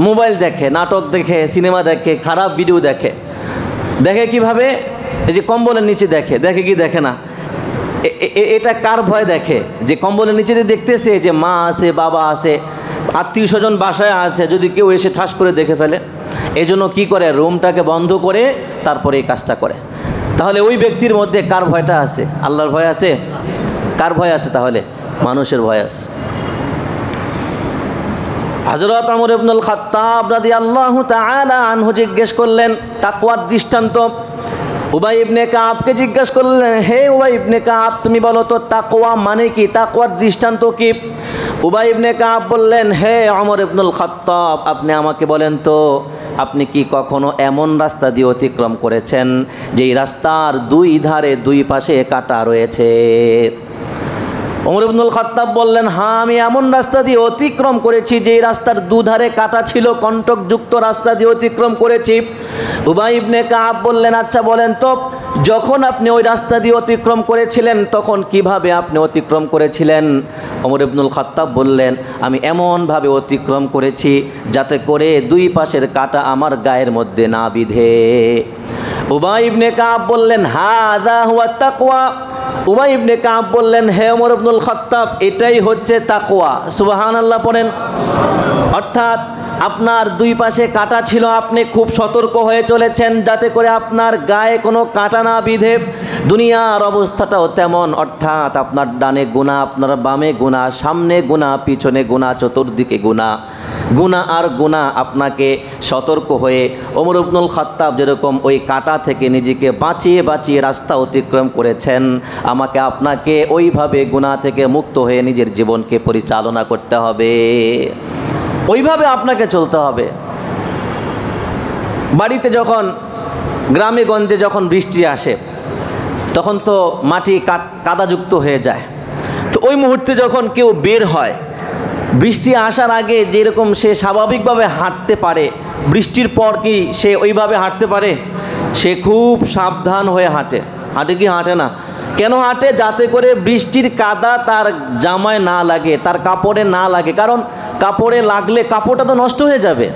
মোবাইল দেখে, নাটক দেখে, সিনেমা দেখে, খারাপ ভিডিও দেখে, দেখে কিভাবে? এই যে কম্বলের নিচে দেখে, দেখে কি দেখে না? এটা কার ভয় দেখে? যে কম্বলের নিচে দেখতেছে যে মা আছে, বাবা আছে, আত্মীয় স্বজন বাসায় আছে, যদি কেউ এসে ঠাস করে দেখে ফেলে, এজন্য কি করে? রুমটাকে বন্ধ করে তারপরে এই কাজটা করে। তাহলে ওই ব্যক্তির মধ্যে কার ভয়টা আছে? আল্লাহর ভয় আছে? কার ভয় আছে তাহলে? মানুষের ভয় আছে। হযরত ওমর ইবনুল খাত্তাব রাদিয়াল্লাহু তাআলা আনহু জিজ্ঞেস করলেন তাকওয়ার দৃষ্টান্ত। উবাই ইবনে কাবকে জিজ্ঞেস করলেন, হে উবাই ইবনে কাব, তুমি বলো তো তাকওয়া মানে কি, তাকওয়ার দৃষ্টান্ত কি? উবাই ইবনে কাব বললেন, হে ওমর ইবনুল খাত্তাব, আপনি আমাকে বলেন তো, আপনি কি কখনো এমন রাস্তা দিয়ে অতিক্রম করেছেন যেই রাস্তার 2 ধারে 2 পাশে কাঁটা রয়েছে? ওমর ইবনুল খাত্তাব বললেন, হ্যাঁ, আমি এমন রাস্তা দিয়ে অতিক্রম করেছি যেই রাস্তার 2 ধারে কাঁটা ছিল, কণ্টকযুক্ত রাস্তা দিয়ে অতিক্রম করেছি। উবাই ইবনে কাব বললেন, আচ্ছা বলেন তো, যখন আপনি ওই রাস্তা দিয়ে অতিক্রম করেছিলেন তখন কিভাবে আপনি অতিক্রম করেছিলেন? ওমর ইবনুল খাত্তাব বললেন, আমি এমনভাবে অতিক্রম করেছি যাতে করে 2 পাশের কাঁটা আমার গায়ের মধ্যে না বিধে। উবাই ইবনে কাব বললেন, হাযা হুয়া তাকওয়া। উবাই ইবনে কাব বললেন, হে ওমর ইবনুল খাত্তাব, এটাই হচ্ছে তাকওয়া। সুবহানাল্লাহ পড়েন। অর্থাৎ আপনার 2 পাশে কাঁটা ছিল, আপনি খুব সতর্ক হয়ে চলেছেন যাতে করে আপনার গায়ে কোনো কাঁটা না বিধে। দুনিয়ার অবস্থাটাও তেমন, অর্থাৎ আপনার ডানে গুনাহ, আপনার বামে গুনাহ, সামনে গুনাহ, পিছনে গুনাহ, চতুর্দিকে গুনাহ, গুনাহ আর গুনাহ। আপনাকে সতর্ক হয়ে ওমর ইবনুল খাত্তাব যেরকম ওই কাঁটা থেকে নিজেকে বাঁচিয়ে বাঁচিয়ে রাস্তা অতিক্রম করেছেন, আমাকে আপনাকে ওইভাবে গুনাহ থেকে মুক্ত হয়ে নিজের জীবনকে পরিচালনা করতে হবে, ওইভাবে আপনাকে চলতে হবে। বাড়িতে যখন, গ্রামে গঞ্জে যখন বৃষ্টি আসে তখন তো মাটি কাদাযুক্ত হয়ে যায়, ওই মুহূর্তে যখন কেউ বের হয়, বৃষ্টি আসার আগে যেরকম সে স্বাভাবিকভাবে হাঁটতে পারে, বৃষ্টির পর কি সে ওইভাবে হাঁটতে পারে? সে খুব সাবধান হয়ে হাঁটে। হাঁটে কি হাঁটে না? কেন হাঁটে? যাতে করে বৃষ্টির কাদা তার জামায় না লাগে, তার কাপড়ে না লাগে। কারণ কাপড়ে লাগলে কাপড়টা তো নষ্ট হয়ে যাবে।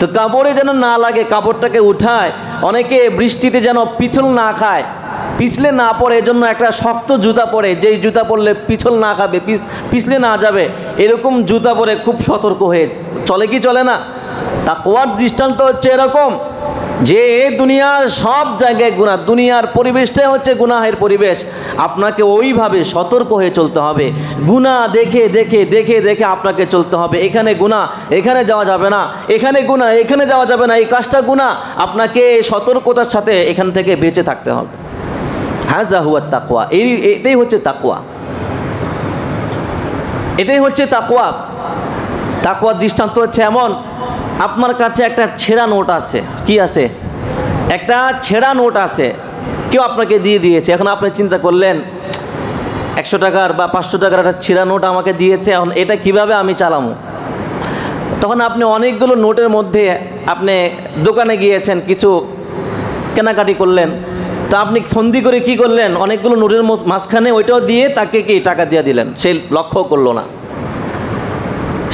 তো কাপড়ে যেন না লাগে, কাপড়টাকে উঠায়। অনেকে বৃষ্টিতে যেন পিছল না খায়, পিছলে না পড়ে, এজন্য একটা শক্ত জুতা পরে, যেই জুতা পরলে পিছল না খাবে, পিছলে না যাবে, এরকম জুতা পরে খুব সতর্ক হয়ে চলে। কি চলে না? তাকওয়ার দৃষ্টান্ত হচ্ছে এরকম যে দুনিয়ার সব জায়গায় গুনাহ, দুনিয়ার পরিবেশটাই হচ্ছে গুনাহের পরিবেশ। আপনাকে ওইভাবে সতর্ক হয়ে চলতে হবে। গুনাহ দেখে দেখে দেখে দেখে আপনাকে চলতে হবে। এখানে গুনাহ, এখানে যাওয়া যাবে না, এখানে গুনাহ, এখানে যাওয়া যাবে না, এই কাজটা গুনাহ। আপনাকে সতর্কতার সাথে এখান থেকে বেঁচে থাকতে হবে। হাযা হুয়া তাকওয়া। এটাই হচ্ছে তাকওয়া, এটাই হচ্ছে তাকওয়া। তাকওয়ার দৃষ্টান্ত হচ্ছে এমন, আপনার কাছে একটা ছেঁড়া নোট আছে। কি আছে? একটা ছেঁড়া নোট আছে, কেউ আপনাকে দিয়ে দিয়েছে। এখন আপনি চিন্তা করলেন 100 টাকার বা 500 টাকার একটা ছেঁড়া নোট আমাকে দিয়েছে, এখন এটা কিভাবে আমি চালাবো? তখন আপনি অনেকগুলো নোটের মধ্যে আপনি দোকানে গিয়েছেন, কিছু কেনাকাটি করলেন। তো আপনি ফন্দি করে কি করলেন? অনেকগুলো নোটের মাঝখানে ওইটাও দিয়ে তাকে কি টাকা দিয়ে দিলেন। সে লক্ষ্য করলো না,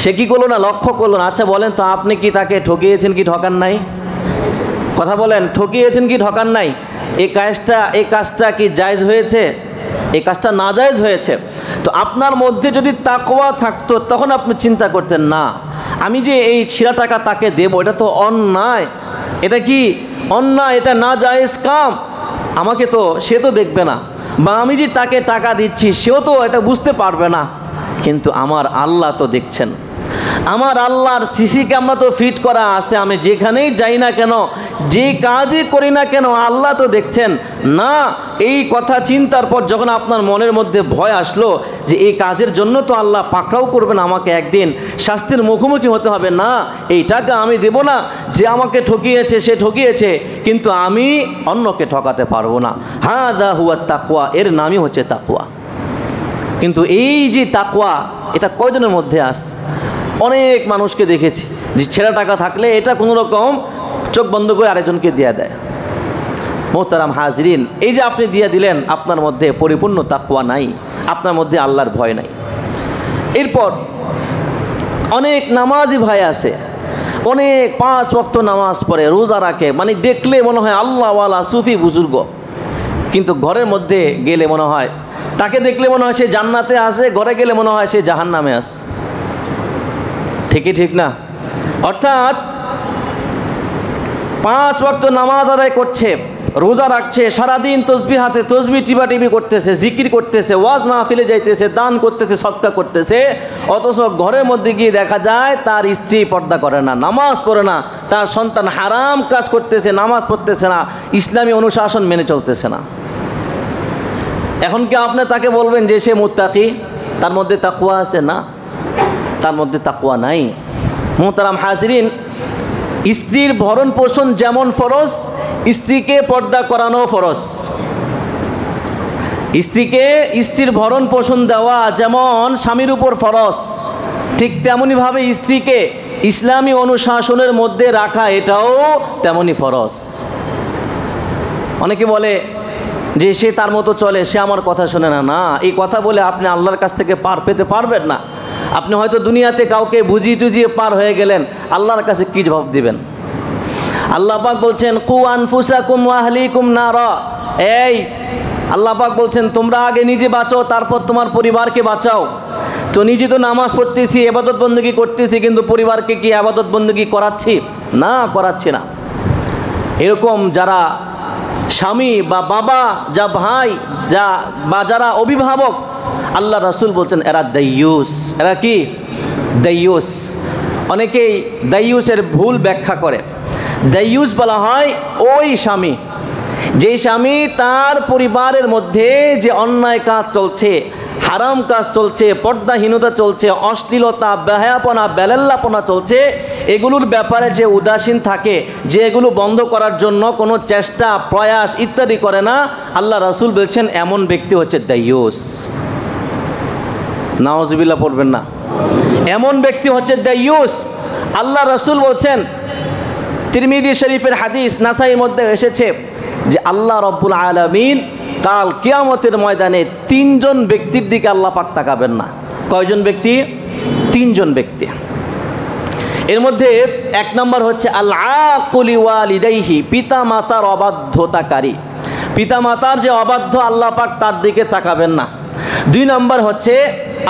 সে কি করলো না? লক্ষ্য করলো না। আচ্ছা বলেন তো, আপনি কি তাকে ঠকিয়েছেন কি ঠকান নাই? কথা বলেন, ঠকিয়েছেন কি ঠকান নাই? এই কাজটা কি জায়েজ হয়েছে? এই কাজটা নাজায়েজ হয়েছে। তো আপনার মধ্যে যদি তাকওয়া থাকতো, তখন আপনি চিন্তা করতেন, না আমি যে এই ছিঁড়া টাকা তাকে দেব, এটা তো অন্যায়, এটা কি অন্যায়, এটা নাজায়েজ কাম। আমাকে তো সে তো দেখবে না, বা আমি যে তাকে টাকা দিচ্ছি সেও তো এটা বুঝতে পারবে না, কিন্তু আমার আল্লাহ তো দেখছেন। আমার আল্লাহর সিসি ক্যামেরা তো ফিট করা আছে। আমি যেখানেই যাই না কেন, যে কাজই করি না কেন, আল্লাহ তো দেখছেন না। এই কথা চিন্তার পর যখন আপনার মনের মধ্যে ভয় আসলো যে এই কাজের জন্য তো আল্লাহ পাকড়াও করবেন, আমাকে একদিন শাস্তির মুখোমুখি হতে হবে, না এই টাকা আমি দেব না। যে আমাকে ঠকিয়েছে সে ঠকিয়েছে, কিন্তু আমি অন্যকে ঠকাতে পারবো না। হাযা হুয়া তাকওয়া, এর নামই হচ্ছে তাকওয়া। কিন্তু এই যে তাকওয়া, এটা কয়জনের মধ্যে আস? অনেক মানুষকে দেখেছি যে ছেঁড়া টাকা থাকলে এটা কোনো রকম চোখ বন্ধ করে আরেকজনকে দিয়ে দেয়। মোহতারাম হাজরিন, এই যে আপনি দিয়ে দিলেন, আপনার মধ্যে পরিপূর্ণ তাকওয়া নাই, আপনার মধ্যে আল্লাহর ভয় নাই। এরপর অনেক নামাজি ভাই আছে, অনেক 5 ওয়াক্ত নামাজ পড়ে, রোজা রাখে, মানে দেখলে মনে হয় আল্লাহওয়ালা সুফি বুজুর্গ, কিন্তু ঘরের মধ্যে গেলে মনে হয়, তাকে দেখলে মনে হয় সে জান্নাতে আছে, ঘরে গেলে মনে হয় সে জাহান্নামে আছে। ঠিকই ঠিক না? অর্থাৎ 5 ওয়াক্ত নামাজ আদায় করছে, রোজা রাখছে, সারাদিন তসবিহ হাতে তসবিহ টিপাটিপি করতেছে, জিকির করতেছে, ওয়াজ মাহফিলে যাইতেছে, দান করতেছে, সদকা করতেছে, অথচ ঘরের মধ্যে গিয়ে দেখা যায় তার স্ত্রী পর্দা করে না, নামাজ পড়ে না, তার সন্তান হারাম কাজ করতেছে, নামাজ পড়তেছে না, ইসলামী অনুশাসন মেনে চলতেছে না। এখন কি আপনি তাকে বলবেন যে সে মুত্তাকি, তার মধ্যে তাকওয়া আছে? না, তার মধ্যে তাকওয়া নাই। মুহতারাম হাজরিন, স্ত্রীর ভরণ পোষণ যেমন ফরজ, স্ত্রীকে পর্দা করানো ফরজ। স্ত্রীর ভরণ পোষণ দেওয়া যেমন স্বামীর উপর ফরজ, ঠিক তেমনিভাবে স্ত্রীকে ইসলামী অনুশাসনের মধ্যে রাখা এটাও তেমনি ফরজ। অনেকে বলে যে সে তার মতো চলে, সে আমার কথা শোনে না। না, এই কথা বলে আপনি আল্লাহর কাছ থেকে পার পেতে পারবেন না। আপনি হয়তো দুনিয়াতে কাউকে বুঝিয়ে টুজিয়ে পার হয়ে গেলেন, আল্লাহর কাছে কি জবাব দিবেন? আল্লাহ পাক বলছেন, কু আনফুসাকুম ওয়া আহলিকুম নারা। এই আল্লাহ পাক বলছেন, তোমরা আগে নিজে বাঁচো, তারপর তোমার পরিবারকে বাঁচাও। তো নিজে তো নামাজ পড়তেছি, ইবাদত বন্দেগী করতেছি, কিন্তু পরিবারকে কি ইবাদত বন্দেগী করাচ্ছি? না, করাচ্ছি না। এরকম যারা স্বামী বা বাবা, যা ভাই, যারা অভিভাবক, আল্লাহ রাসূল বলছেন এরা দাইয়ুস। এরা কি? দাইয়ুস। অনেকেই দাইয়ুসের ভুল ব্যাখ্যা করে। দাইয়ুস বলা হয় ওই স্বামী, যে স্বামী তার পরিবারের মধ্যে যে অন্যায় কাজ চলছে, হারাম কাজ চলছে, পর্দাহীনতা চলছে, অশ্লীলতা, বেহায়াপনা, বেলাল্লাপনা চলছে, এগুলোর ব্যাপারে যে উদাসীন থাকে, যে এগুলো বন্ধ করার জন্য কোনো চেষ্টা প্রয়াস ইত্যাদি করে না, আল্লাহ রাসূল বলছেন এমন ব্যক্তি হচ্ছে দাইয়ুস। নাউজুবিল্লাহ পড়বেন না। এমন ব্যক্তি হচ্ছে দাইয়ুস। আল্লাহ রাসূল বলছেন, তিরমিজি শরীফের হাদিস, নাসাইর মধ্যে এসেছে যে আল্লাহ রব্বুল আলামিন কাল কিয়ামতের ময়দানে 3 জন ব্যক্তির দিকে আল্লাহ পাক তাকাবেন না। কয়জন ব্যক্তি? 3 জন ব্যক্তি। এর মধ্যে 1 নম্বর হচ্ছে আল আকুলি ওয়ালিদাইহি, পিতা মাতার অবাধ্যতাকারী। পিতা মাতার যে অবাধ্য, আল্লাহ পাক তার দিকে তাকাবেন না। 2 নম্বর হচ্ছে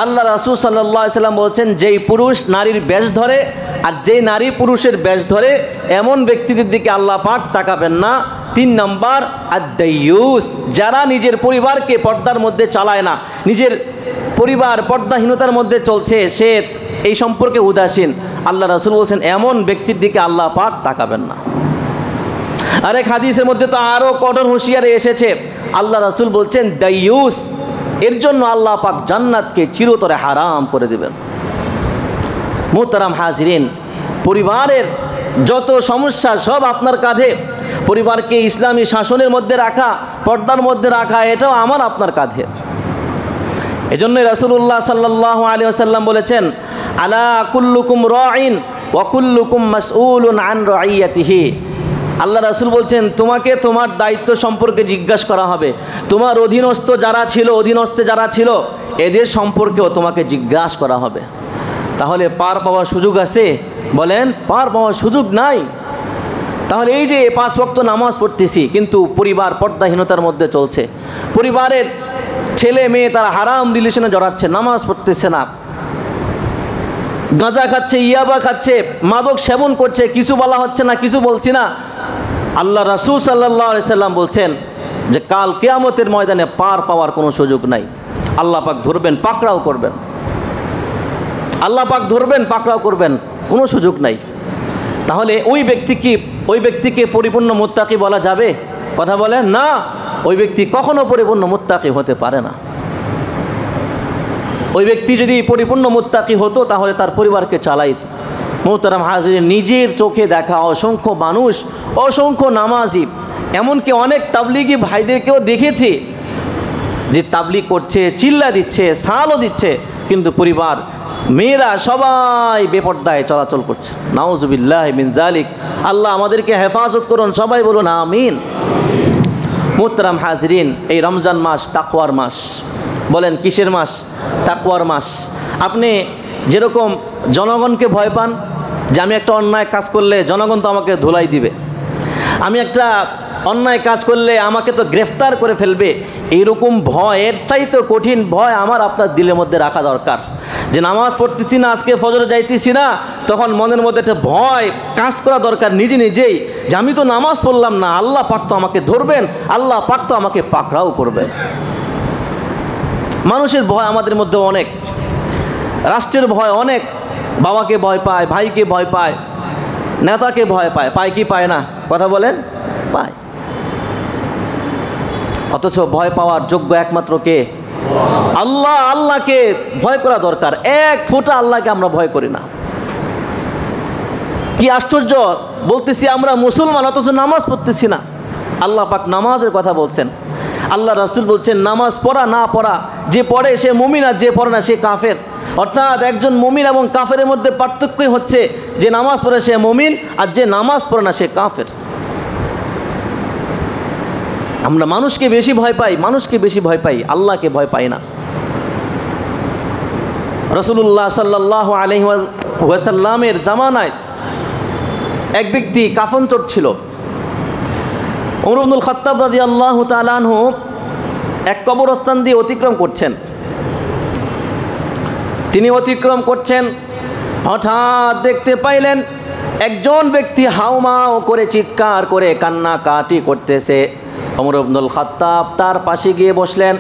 আল্লাহ রাসূল সাল্লাল্লাহু আলাইহি সাল্লাম বলছেন, যেই পুরুষ নারীর বেশ ধরে আর যেই নারী পুরুষের বেশ ধরে, এমন ব্যক্তিদের দিকে আল্লাহ পাক তাকাবেন না। 3 নম্বর আদ-দাইয়ুস, যারা নিজের পরিবারকে পর্দার মধ্যে চালায় না, নিজের পরিবার পর্দাহীনতার মধ্যে চলছে, সে এই সম্পর্কে উদাসীন, আল্লাহ রাসূল বলছেন এমন ব্যক্তির দিকে আল্লাহ পাক তাকাবেন না। আরেক হাদিসের মধ্যে তো আরও কঠোর হুঁশিয়ারি এসেছে। আল্লাহ রাসূল বলছেন দাইয়ুস, এর জন্য আল্লাহ পাক জান্নাতকে চিরতরে হারাম করে দেবেন। মুহতারাম হাজিরিন, পরিবারের যত সমস্যা সব আপনার কাঁধে। পরিবারকে ইসলামী শাসনের মধ্যে রাখা, পর্দার মধ্যে রাখা, এটাও আমার আপনার কাঁধে। এজন্যই রাসূলুল্লাহ সাল্লাল্লাহু আলাইহি ওয়াসাল্লাম বলেছেন, আলা কুল্লুকুম রাঈন ওয়া কুল্লুকুম মাসউলুন আন রাইয়াতিহি। আল্লাহ রাসূল বলছেন, তোমাকে তোমার দায়িত্ব সম্পর্কে জিজ্ঞাসা করা হবে। তোমার অধীনস্থ যারা ছিল এদের সম্পর্কেও তোমাকে জিজ্ঞাসা করা হবে। তাহলে পার পাওয়ার সুযোগ আছে? বলেন, পার পাওয়ার সুযোগ নাই। তাহলে এই যে 5 ওয়াক্ত নামাজ পড়তেছি, কিন্তু পরিবার পর্দাহীনতার মধ্যে চলছে, পরিবারের ছেলে মেয়ে তারা হারাম রিলেশনে জড়াচ্ছে, নামাজ পড়তেছে না, গাঁজা খাচ্ছে, ইয়াবা খাচ্ছে, মাদক সেবন করছে, কিছু বলা হচ্ছে না, কিছু বলছি না। আল্লাহ রাসূল সাল্লাল্লাহু আলাইহি সাল্লাম বলছেন যে কাল কিয়ামতের ময়দানে পার পাওয়ার কোনো সুযোগ নাই। আল্লাহ পাক ধরবেন, পাকড়াও করবেন। আল্লাহ পাক ধরবেন, পাকড়াও করবেন, কোনো সুযোগ নাই। তাহলে ওই ব্যক্তিকে পরিপূর্ণ মুত্তাকি বলা যাবে? কথা বলেন না, ওই ব্যক্তি কখনো পরিপূর্ণ মুত্তাকি হতে পারে না। ওই ব্যক্তি যদি পরিপূর্ণ মুত্তাকি হতো তাহলে তার পরিবারকে চালাইতো। মুহতারাম হাজিরিন, নিজের চোখে দেখা অসংখ্য মানুষ, অসংখ্য নামাজি, এমনকি অনেক তাবলিগি ভাইদেরকেও দেখেছি যে তাবলিগ করছে, চিল্লা দিচ্ছে, সালও দিচ্ছে, কিন্তু পরিবার মেয়েরা সবাই বেপর্দায় চলাচল করছে। নাউজুবিল্লাহি মিন যালিক। আল্লাহ আমাদেরকে হেফাজত করুন, সবাই বলুন আমিন। মুহতারাম হাজিরিন, এই রমজান মাস তাকওয়ার মাস। বলেন কিসের মাস? তাকওয়ার মাস। আপনি যেরকম জনগণকে ভয় পান যে আমি একটা অন্যায় কাজ করলে জনগণ তো আমাকে ধুলাই দিবে, আমি একটা অন্যায় কাজ করলে আমাকে তো গ্রেফতার করে ফেলবে, এইরকম ভয়, এর চাইতে কঠিন ভয় আমার আপনার দিলের মধ্যে রাখা দরকার। যে নামাজ পড়তেছি না, আজকে ফজরে যাইতেছি না, তখন মনের মধ্যে একটা ভয় কাজ করা দরকার নিজেই, যে আমি তো নামাজ পড়লাম না, আল্লাহ পাক তো আমাকে ধরবেন, আল্লাহ পাক তো আমাকে পাকড়াও করবেন। মানুষের ভয় আমাদের মধ্যে অনেক, রাষ্ট্রের ভয় অনেক, বাবাকে ভয় পায়, ভাইকে ভয় পায়, নেতাকে ভয় পায়, পায় কি পায় না? কথা বলেন, পায়। অথচ ভয় পাওয়ার যোগ্য একমাত্র কে? আল্লাহ। আল্লাহকে ভয় করা দরকার। 1 ফোঁটা আল্লাহকে আমরা ভয় করি না। কি আশ্চর্য, বলতেছি আমরা মুসলমান অথচ নামাজ পড়তেছি না। আল্লাহ পাক নামাজের কথা বলছেন। আল্লাহ রাসূল বলছেন নামাজ পড়া না পড়া, যে পড়ে সে মুমিন আর যে পড়ে না সে কাফের। অর্থাৎ একজন মুমিন এবং কাফেরের মধ্যে পার্থক্যই হচ্ছে যে নামাজ পড়ে সে মুমিন আর যে নামাজ পড়ে না সে কাফের। আমরা মানুষকে বেশি ভয় পাই, আল্লাহকে ভয় পাই না। রাসূলুল্লাহ সাল্লাল্লাহু আলাইহি ওয়াসাল্লামের জামানায় এক ব্যক্তি কাফন চড়ছিল। ওমর ইবনুল খাত্তাব রাদিয়াল্লাহু তাআলা আনহু এক কবরস্থান দিয়ে অতিক্রম করছেন। তিনি অতিক্রম করছেন, হঠাৎ দেখতে পাইলেন একজন ব্যক্তি হাউমাউ করে চিৎকার করে কান্নাকাটি করতেছে। ওমর ইবনুল খাত্তাব তার পাশে গিয়ে বসলেন,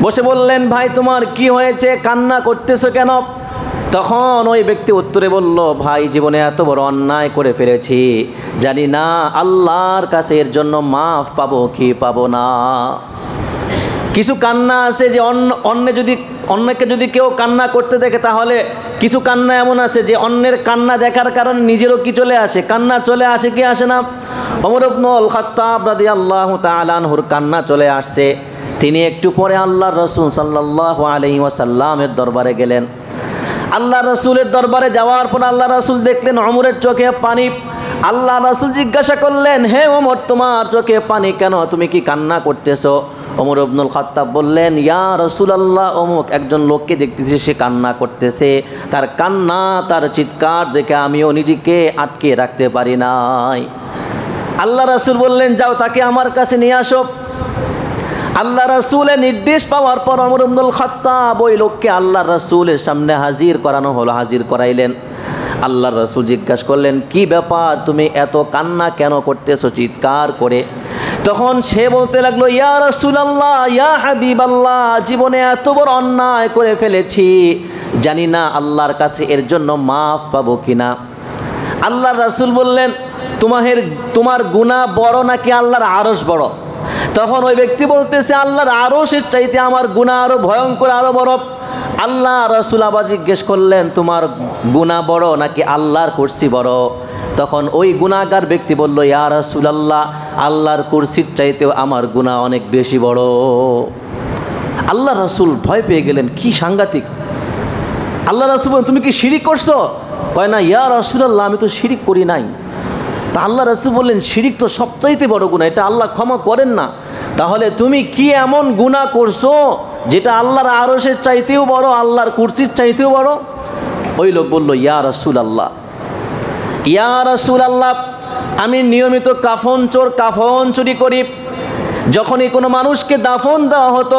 বসে বললেন, ভাই তোমার কি হয়েছে, কান্না করতেছো কেন? তখন ওই ব্যক্তি উত্তরে বলল, ভাই জীবনে এত বড় অন্যায় করে ফেলেছি, জানি না আল্লাহর কাছে এর জন্য মাফ পাবো কি পাবো না। কিছু কান্না আছে যে অন্যকে যদি কেউ কান্না করতে দেখে, তাহলে কিছু কান্না এমন আছে যে অন্যের কান্না দেখার কারণে নিজেরও কি চলে আসে, কান্না চলে আসে কি আসে না? ওমর ইবনুল খাত্তাব রাদিয়াল্লাহু তাআলা আনহুর কান্না চলে আসছে। তিনি একটু পরে আল্লাহর রাসূল সাল্লাল্লাহু আলাইহি ওয়াসাল্লামের দরবারে গেলেন। আল্লাহ রাসূলের দরবারে যাওয়ার পর আল্লাহ রাসূল দেখলেন ওমরের চোখে পানি। আল্লাহ রাসূল জিজ্ঞাসা করলেন, হে ওমর, তোমার চোখে পানি কেন? তুমি কি কান্না করতেছো? ওমর ইবনুল খাত্তাব বললেন, ইয়া রাসূলুল্লাহ, অমুক একজন লোককে দেখতেছি, সে কান্না করতেছে। তার কান্না, তার চিৎকার দেখে আমিও নিজেকে আটকে রাখতে পারি নাই। আল্লাহ রাসূল বললেন, যাও তাকে আমার কাছে নিয়ে আসো। আল্লাহ রাসূলের নির্দেশ পাওয়ার পর ওমর ইবনুল খাত্তাব ওই লোককে আল্লাহ রাসূলের সামনে হাজির করানো হলো, হাজির করাইলেন। আল্লাহ রাসূল জিজ্ঞাসা করলেন, কি ব্যাপার, তুমি এত কান্না কেন করতেছো চিৎকার করে? তখন সে বলতে লাগলো, ইয়া রাসূলুল্লাহ, ইয়া হাবিবাল্লাহ, জীবনে এত বড় অন্যায় করে ফেলেছি, জানি না আল্লাহর কাছে এর জন্য মাফ পাবো কিনা। আল্লাহ রাসূল বললেন, তোমার গুনাহ বড় নাকি আল্লাহর আরশ বড়? তখন ওই ব্যক্তি বলতেছে, আল্লাহর আরশের চাইতে আমার গুনাহ আরো ভয়ঙ্কর, আরো বড়। আল্লাহ রাসূল আবার জিজ্ঞেস করলেন, তোমার গুনাহ বড় নাকি আল্লাহর কুরসি বড়? তখন ওই গুনাহগার ব্যক্তি বলল, ইয়া রাসূলুল্লাহ, আল্লাহর কুরসির চাইতেও আমার গুনাহ অনেক বেশি বড়। আল্লাহ রাসূল ভয় পেয়ে গেলেন, কি সাংঘাতিক। আল্লাহ রাসূল বললেন, তুমি কি শিরিক করছো? কয় না, ইয়া রাসূলুল্লাহ, আমি তো শিরিক করি নাই। তা আল্লাহ রাসূল বললেন, শিরিক তো সবচাইতে বড় গুনাহ, এটা আল্লাহ ক্ষমা করেন না। তাহলে তুমি কি এমন গুনাহ করছো যেটা আল্লাহর আরশের চাইতেও বড়, আল্লাহর কুরসির চাইতেও বড়? ওই লোক বলল, ইয়া রাসূলুল্লাহ, ইয়া রাসূলুল্লাহ, আমি নিয়মিত কাফন চুরি করি। যখনই কোনো মানুষকে দাফন দেওয়া হতো,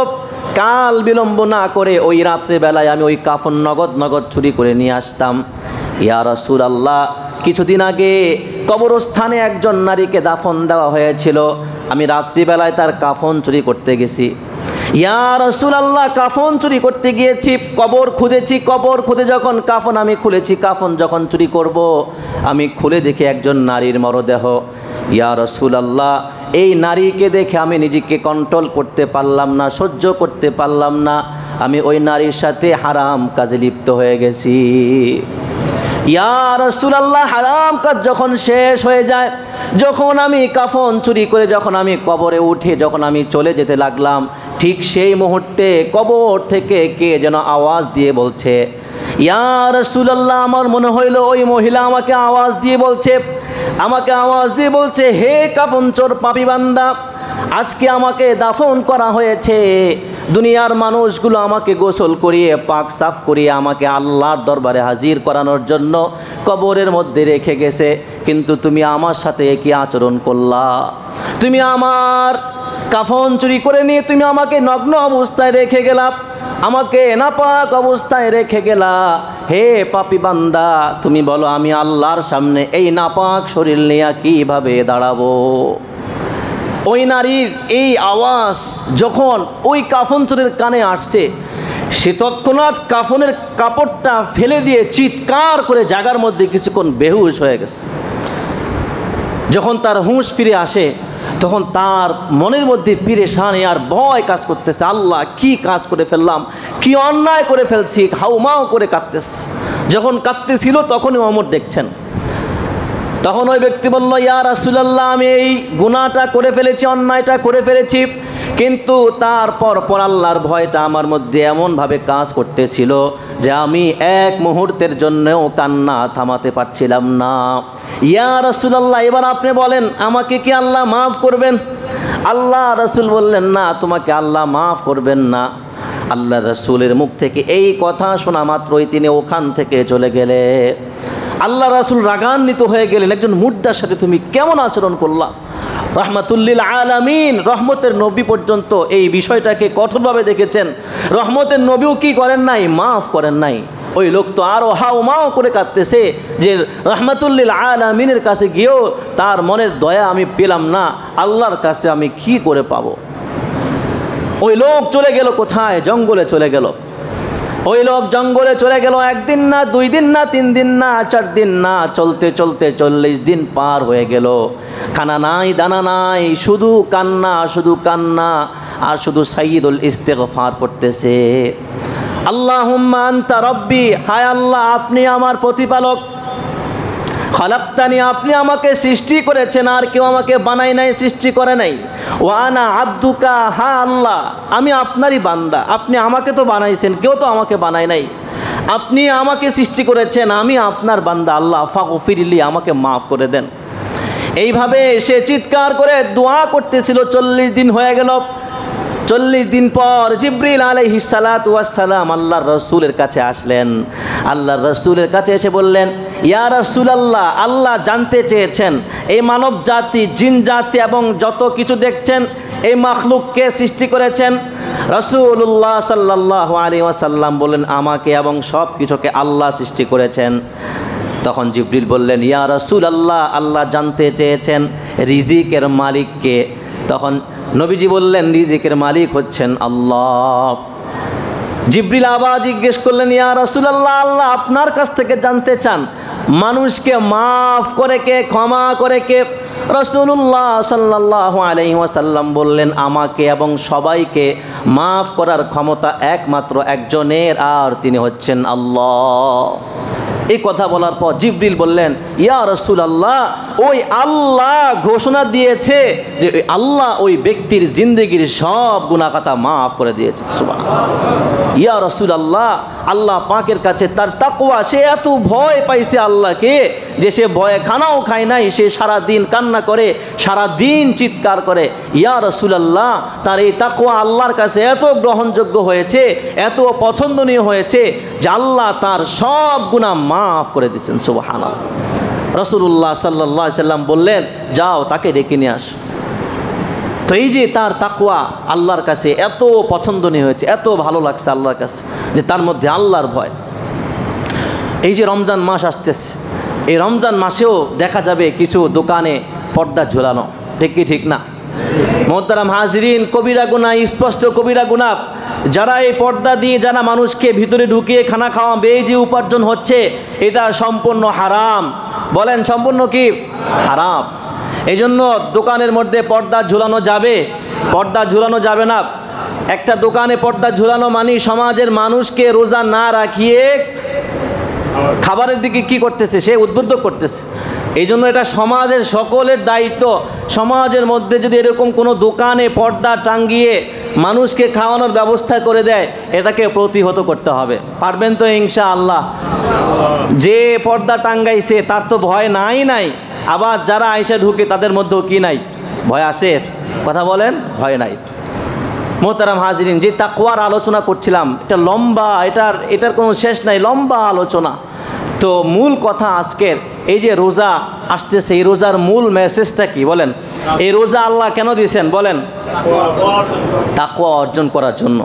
কাল বিলম্ব না করে ওই রাত্রেবেলায় আমি ওই কাফন নগদ চুরি করে নিয়ে আসতাম। ইয়া রাসূলুল্লাহ, কিছুদিন আগে কবরস্থানে একজন নারীকে দাফন দেওয়া হয়েছিল, আমি রাত্রিবেলায় তার কাফন চুরি করতে গেছি। ইয়া রাসূলুল্লাহ, কাফন চুরি করতে গিয়েছি, কবর খুঁজে যখন কাফন আমি খুলেছি, কাফন যখন চুরি করব, আমি খুলে দেখি একজন নারীর মরদেহ। ইয়া রাসূলুল্লাহ, এই নারীকে দেখে আমি নিজেকে কন্ট্রোল করতে পারলাম না, সহ্য করতে পারলাম না, আমি ওই নারীর সাথে হারাম কাজে লিপ্ত হয়ে গেছি। ইয়া রাসূলুল্লাহ, হারাম কাজ যখন শেষ হয়ে যায়, যখন আমি কাফন চুরি করে যখন আমি কবরে উঠে যখন আমি চলে যেতে লাগলাম, ঠিক সেই মুহূর্তে কবর থেকে কে যেন আওয়াজ দিয়ে বলছে, ইয়া রাসূলুল্লাহ, আমার মনে হইল ওই মহিলা আমাকে আওয়াজ দিয়ে বলছে, হে কাফন চোর পাপী বান্দা, আজকে আমাকে দাফন করা হয়েছে, দুনিয়ার মানুষগুলো আমাকে গোসল করিয়ে পাক সাফ করিয়ে আমাকে আল্লাহর দরবারে হাজির করানোর জন্য কবরের মধ্যে রেখে গেছে, কিন্তু তুমি আমার সাথে কি আচরণ করলা? তুমি আমার কাফন চুরি করে নিয়ে তুমি আমাকে নগ্ন অবস্থায় রেখে গেলা, আমাকে নাপাক অবস্থায় রেখে গেলা। হে পাপী বান্দা, তুমি বলো আমি আল্লাহর সামনে এই নাপাক শরীর নিয়ে কিভাবে দাঁড়াবো? ওই নারীর এই আওয়াজ যখন ওই কাফন চোরের কানে আসছে, সে তৎক্ষণাৎ কাফনের কাপড়টা ফেলে দিয়ে চিৎকার করে জায়গার মধ্যে কিছুক্ষণ বেহুশ হয়ে গেছে। যখন তার হুঁশ ফিরে আসে, তখন তার মনের মধ্যে পেরেশানি আর ভয় কাজ করতেছে, আল্লাহ কি কাজ করে ফেললাম, কি অন্যায় করে ফেলছি, হাউমাউ করে কাঁদতেছে। যখন কাঁদতেছিল তখনই ওমর দেখছেন। তখন ওই ব্যক্তি বলল, ইয়া রাসূলুল্লাহ, আমি এই গুনাহটা করে ফেলেছি, অন্যায়টা করে ফেলেছি, কিন্তু তারপর আল্লাহর ভয়টা আমার মধ্যে এমনভাবে কাজ করতেছিল যে আমি এক মুহূর্তের জন্যও কান্না থামাতে পারছিলাম না। ইয়া রাসূলুল্লাহ, এবার আপনি বলেন আমাকে কি আল্লাহ মাফ করবেন? আল্লাহ রাসূল বললেন, না, তোমাকে আল্লাহ মাফ করবেন না। আল্লাহ রাসূলের মুখ থেকে এই কথা শোনা মাত্রই তিনি ওখান থেকে চলে গেলেন। আল্লাহ রাসূল রাগান্বিত হয়ে গেলেন, একজন মুর্দার সাথে তুমি কেমন আচরণ করলা? রহমাতুল্লিল আলামিন, রহমতের নবী পর্যন্ত এই বিষয়টাকে কঠোরভাবে দেখেছেন। রহমতের নবীও কি করেন নাই? মাফ করেন নাই। ওই লোক তো আরও হাউমাউ করে কাঁদতেছে যে রহমাতুল্লিল আলামিনের কাছে গিয়েও তার মনের দয়া আমি পেলাম না, আল্লাহর কাছে আমি কি করে পাবো? ওই লোক চলে গেল কোথায়? জঙ্গলে চলে গেল। ওই লোক জঙ্গলে চলে গেল, একদিন না, 2 দিন না, 3 দিন না, 4 দিন না, চলতে চলতে 40 দিন পার হয়ে গেল। খানা নাই, দানা নাই, শুধু কান্না আর শুধু সাইয়্যিদুল ইস্তিগফার করতেছে। আল্লাহুম্মা আনতা রব্বি, হায় আল্লাহ আপনি আমার প্রতিপালক, খালাক্তানি, আপনি আমাকে সৃষ্টি করেছেন, আর কেউ আমাকে বানায় নাই, সৃষ্টি করে নাই। ওয়া আনা আব্দুকা, হ্যাঁ আল্লাহ আমি আপনারই বান্দা, আপনি আমাকে তো বানাইছেন, কেউ তো আমাকে বানায় নাই, আপনি আমাকে সৃষ্টি করেছেন, আমি আপনার বান্দা, আল্লাহ ফাগফিরলি, আমাকে মাফ করে দেন। এইভাবে সে চিৎকার করে দোয়া করতেছিল। 40 দিন হয়ে গেল। 40 দিন পর জিবরিল আলাইহিস সালাতু ওয়াস সালাম আল্লাহর রাসূলের কাছে আসলেন। আল্লাহর রাসূলের কাছে এসে বললেন, ইয়া রাসূলুল্লাহ, আল্লাহ জানতে চেয়েছেন এই মানব জাতি, জিন জাতি এবং যত কিছু দেখছেন এই মাখলুককে সৃষ্টি করেছেন। রাসূলুল্লাহ সাল্লাল্লাহু আলাইহি ওয়াসাল্লাম বললেন, আমাকে এবং সব কিছুকে আল্লাহ সৃষ্টি করেছেন। তখন জিবরিল বললেন, ইয়া রাসূলুল্লাহ, আল্লাহ জানতে চেয়েছেন রিজিকের মালিককে। তখন নবীজি বললেন, রিজিকের মালিক হচ্ছেন আল্লাহ। জিবরিল আবার জিজ্ঞেস করলেন, ইয়া রাসূলুল্লাহ, আল্লাহ আপনার কাছ থেকে জানতে চান মানুষকে মাফ করে কে, ক্ষমা করে কে? রাসূলুল্লাহ সাল্লাল্লাহু আলাইহি ওয়াসাল্লাম বললেন, আমাকে এবং সবাইকে মাফ করার ক্ষমতা একমাত্র একজনের, আর তিনি হচ্ছেন আল্লাহ। এই কথা বলার পর জিবরিল বললেন, ইয়া রাসূলুল্লাহ, ওই আল্লাহ ঘোষণা দিয়েছে যে আল্লাহ ওই ব্যক্তির জিন্দেগির সব গুনাহ খাতা মাফ করে দিয়েছে। সুবহানাল্লাহ। ইয়া রাসূলুল্লাহ, আল্লাহ পাকের কাছে তার তাকওয়া, সে এত ভয় পাইছে আল্লাহকে যে সে ভয়ে খানাও খায় নাই, সে সারা দিন কান্না করে, সারা দিন চিৎকার করে। ইয়া রাসূলুল্লাহ, তার এই তাকওয়া আল্লাহর কাছে এত গ্রহণযোগ্য হয়েছে, এত পছন্দনীয় হয়েছে যে আল্লাহ তার সব গুনাহ মাফ করে দিচ্ছেন। সুবহানাল্লাহ। রাসূলুল্লাহ সাল্লাল্লাহু আলাইহি সাল্লাম বললেন, যাও তাকে ডেকে নিয়ে আসো। তো এই যে তার তাকওয়া আল্লাহর কাছে এত পছন্দনীয় হয়েছে, এত ভালো লাগছে আল্লাহর কাছে যে তার মধ্যে আল্লাহর ভয়। এই যে রমজান মাস আসতেছে, এই রমজান মাসেও দেখা যাবে কিছু দোকানে পর্দা ঝোলানো, ঠিক কি ঠিক না? মোহতারাম হাজিরিন, কবিরা গুনাহ, স্পষ্ট কবিরা গুনাহ। যারা এই পর্দা দিয়ে যারা মানুষকে ভিতরে ঢুকিয়ে খানা খাওয়াবে, এই যে উপার্জন হচ্ছে, এটা সম্পূর্ণ হারাম। বলেন সম্পূর্ণ কি হারাম? এই জন্য দোকানের মধ্যে পর্দা ঝুলানো যাবে? পর্দা ঝুলানো যাবে না। একটা দোকানে পর্দা ঝুলানো মানে সমাজের মানুষকে রোজা না রাখিয়ে খাবারের দিকে কি করতেছে, সে উদ্বুদ্ধ করতেছে। এই জন্য এটা সমাজের সকলের দায়িত্ব। সমাজের মধ্যে যদি এরকম কোনো দোকানে পর্দা টাঙ্গিয়ে মানুষকে খাওয়ানোর ব্যবস্থা করে দেয়, এটাকে প্রতিহত করতে হবে। পারবেন তো ইনশাআল্লাহ? যে পর্দা টাঙ্গাইছে তার তো ভয় নাই, আবার যারা আইসা ঢুকে তাদের মধ্যেও কি নাই, ভয় আছে? কথা বলেন, ভয় নাই। মোহতারাম হাজিরিন, যে তাকওয়ার আলোচনা করছিলাম, এটা লম্বা, এটার কোনো শেষ নাই, লম্বা আলোচনা। তো মূল কথা আজকের, এই যে রোজা আসতেছে, এই রোজার মূল মেসেজটা কি বলেন? এই রোজা আল্লাহ কেন দিয়েছেন বলেন? তাকওয়া অর্জন করার জন্য।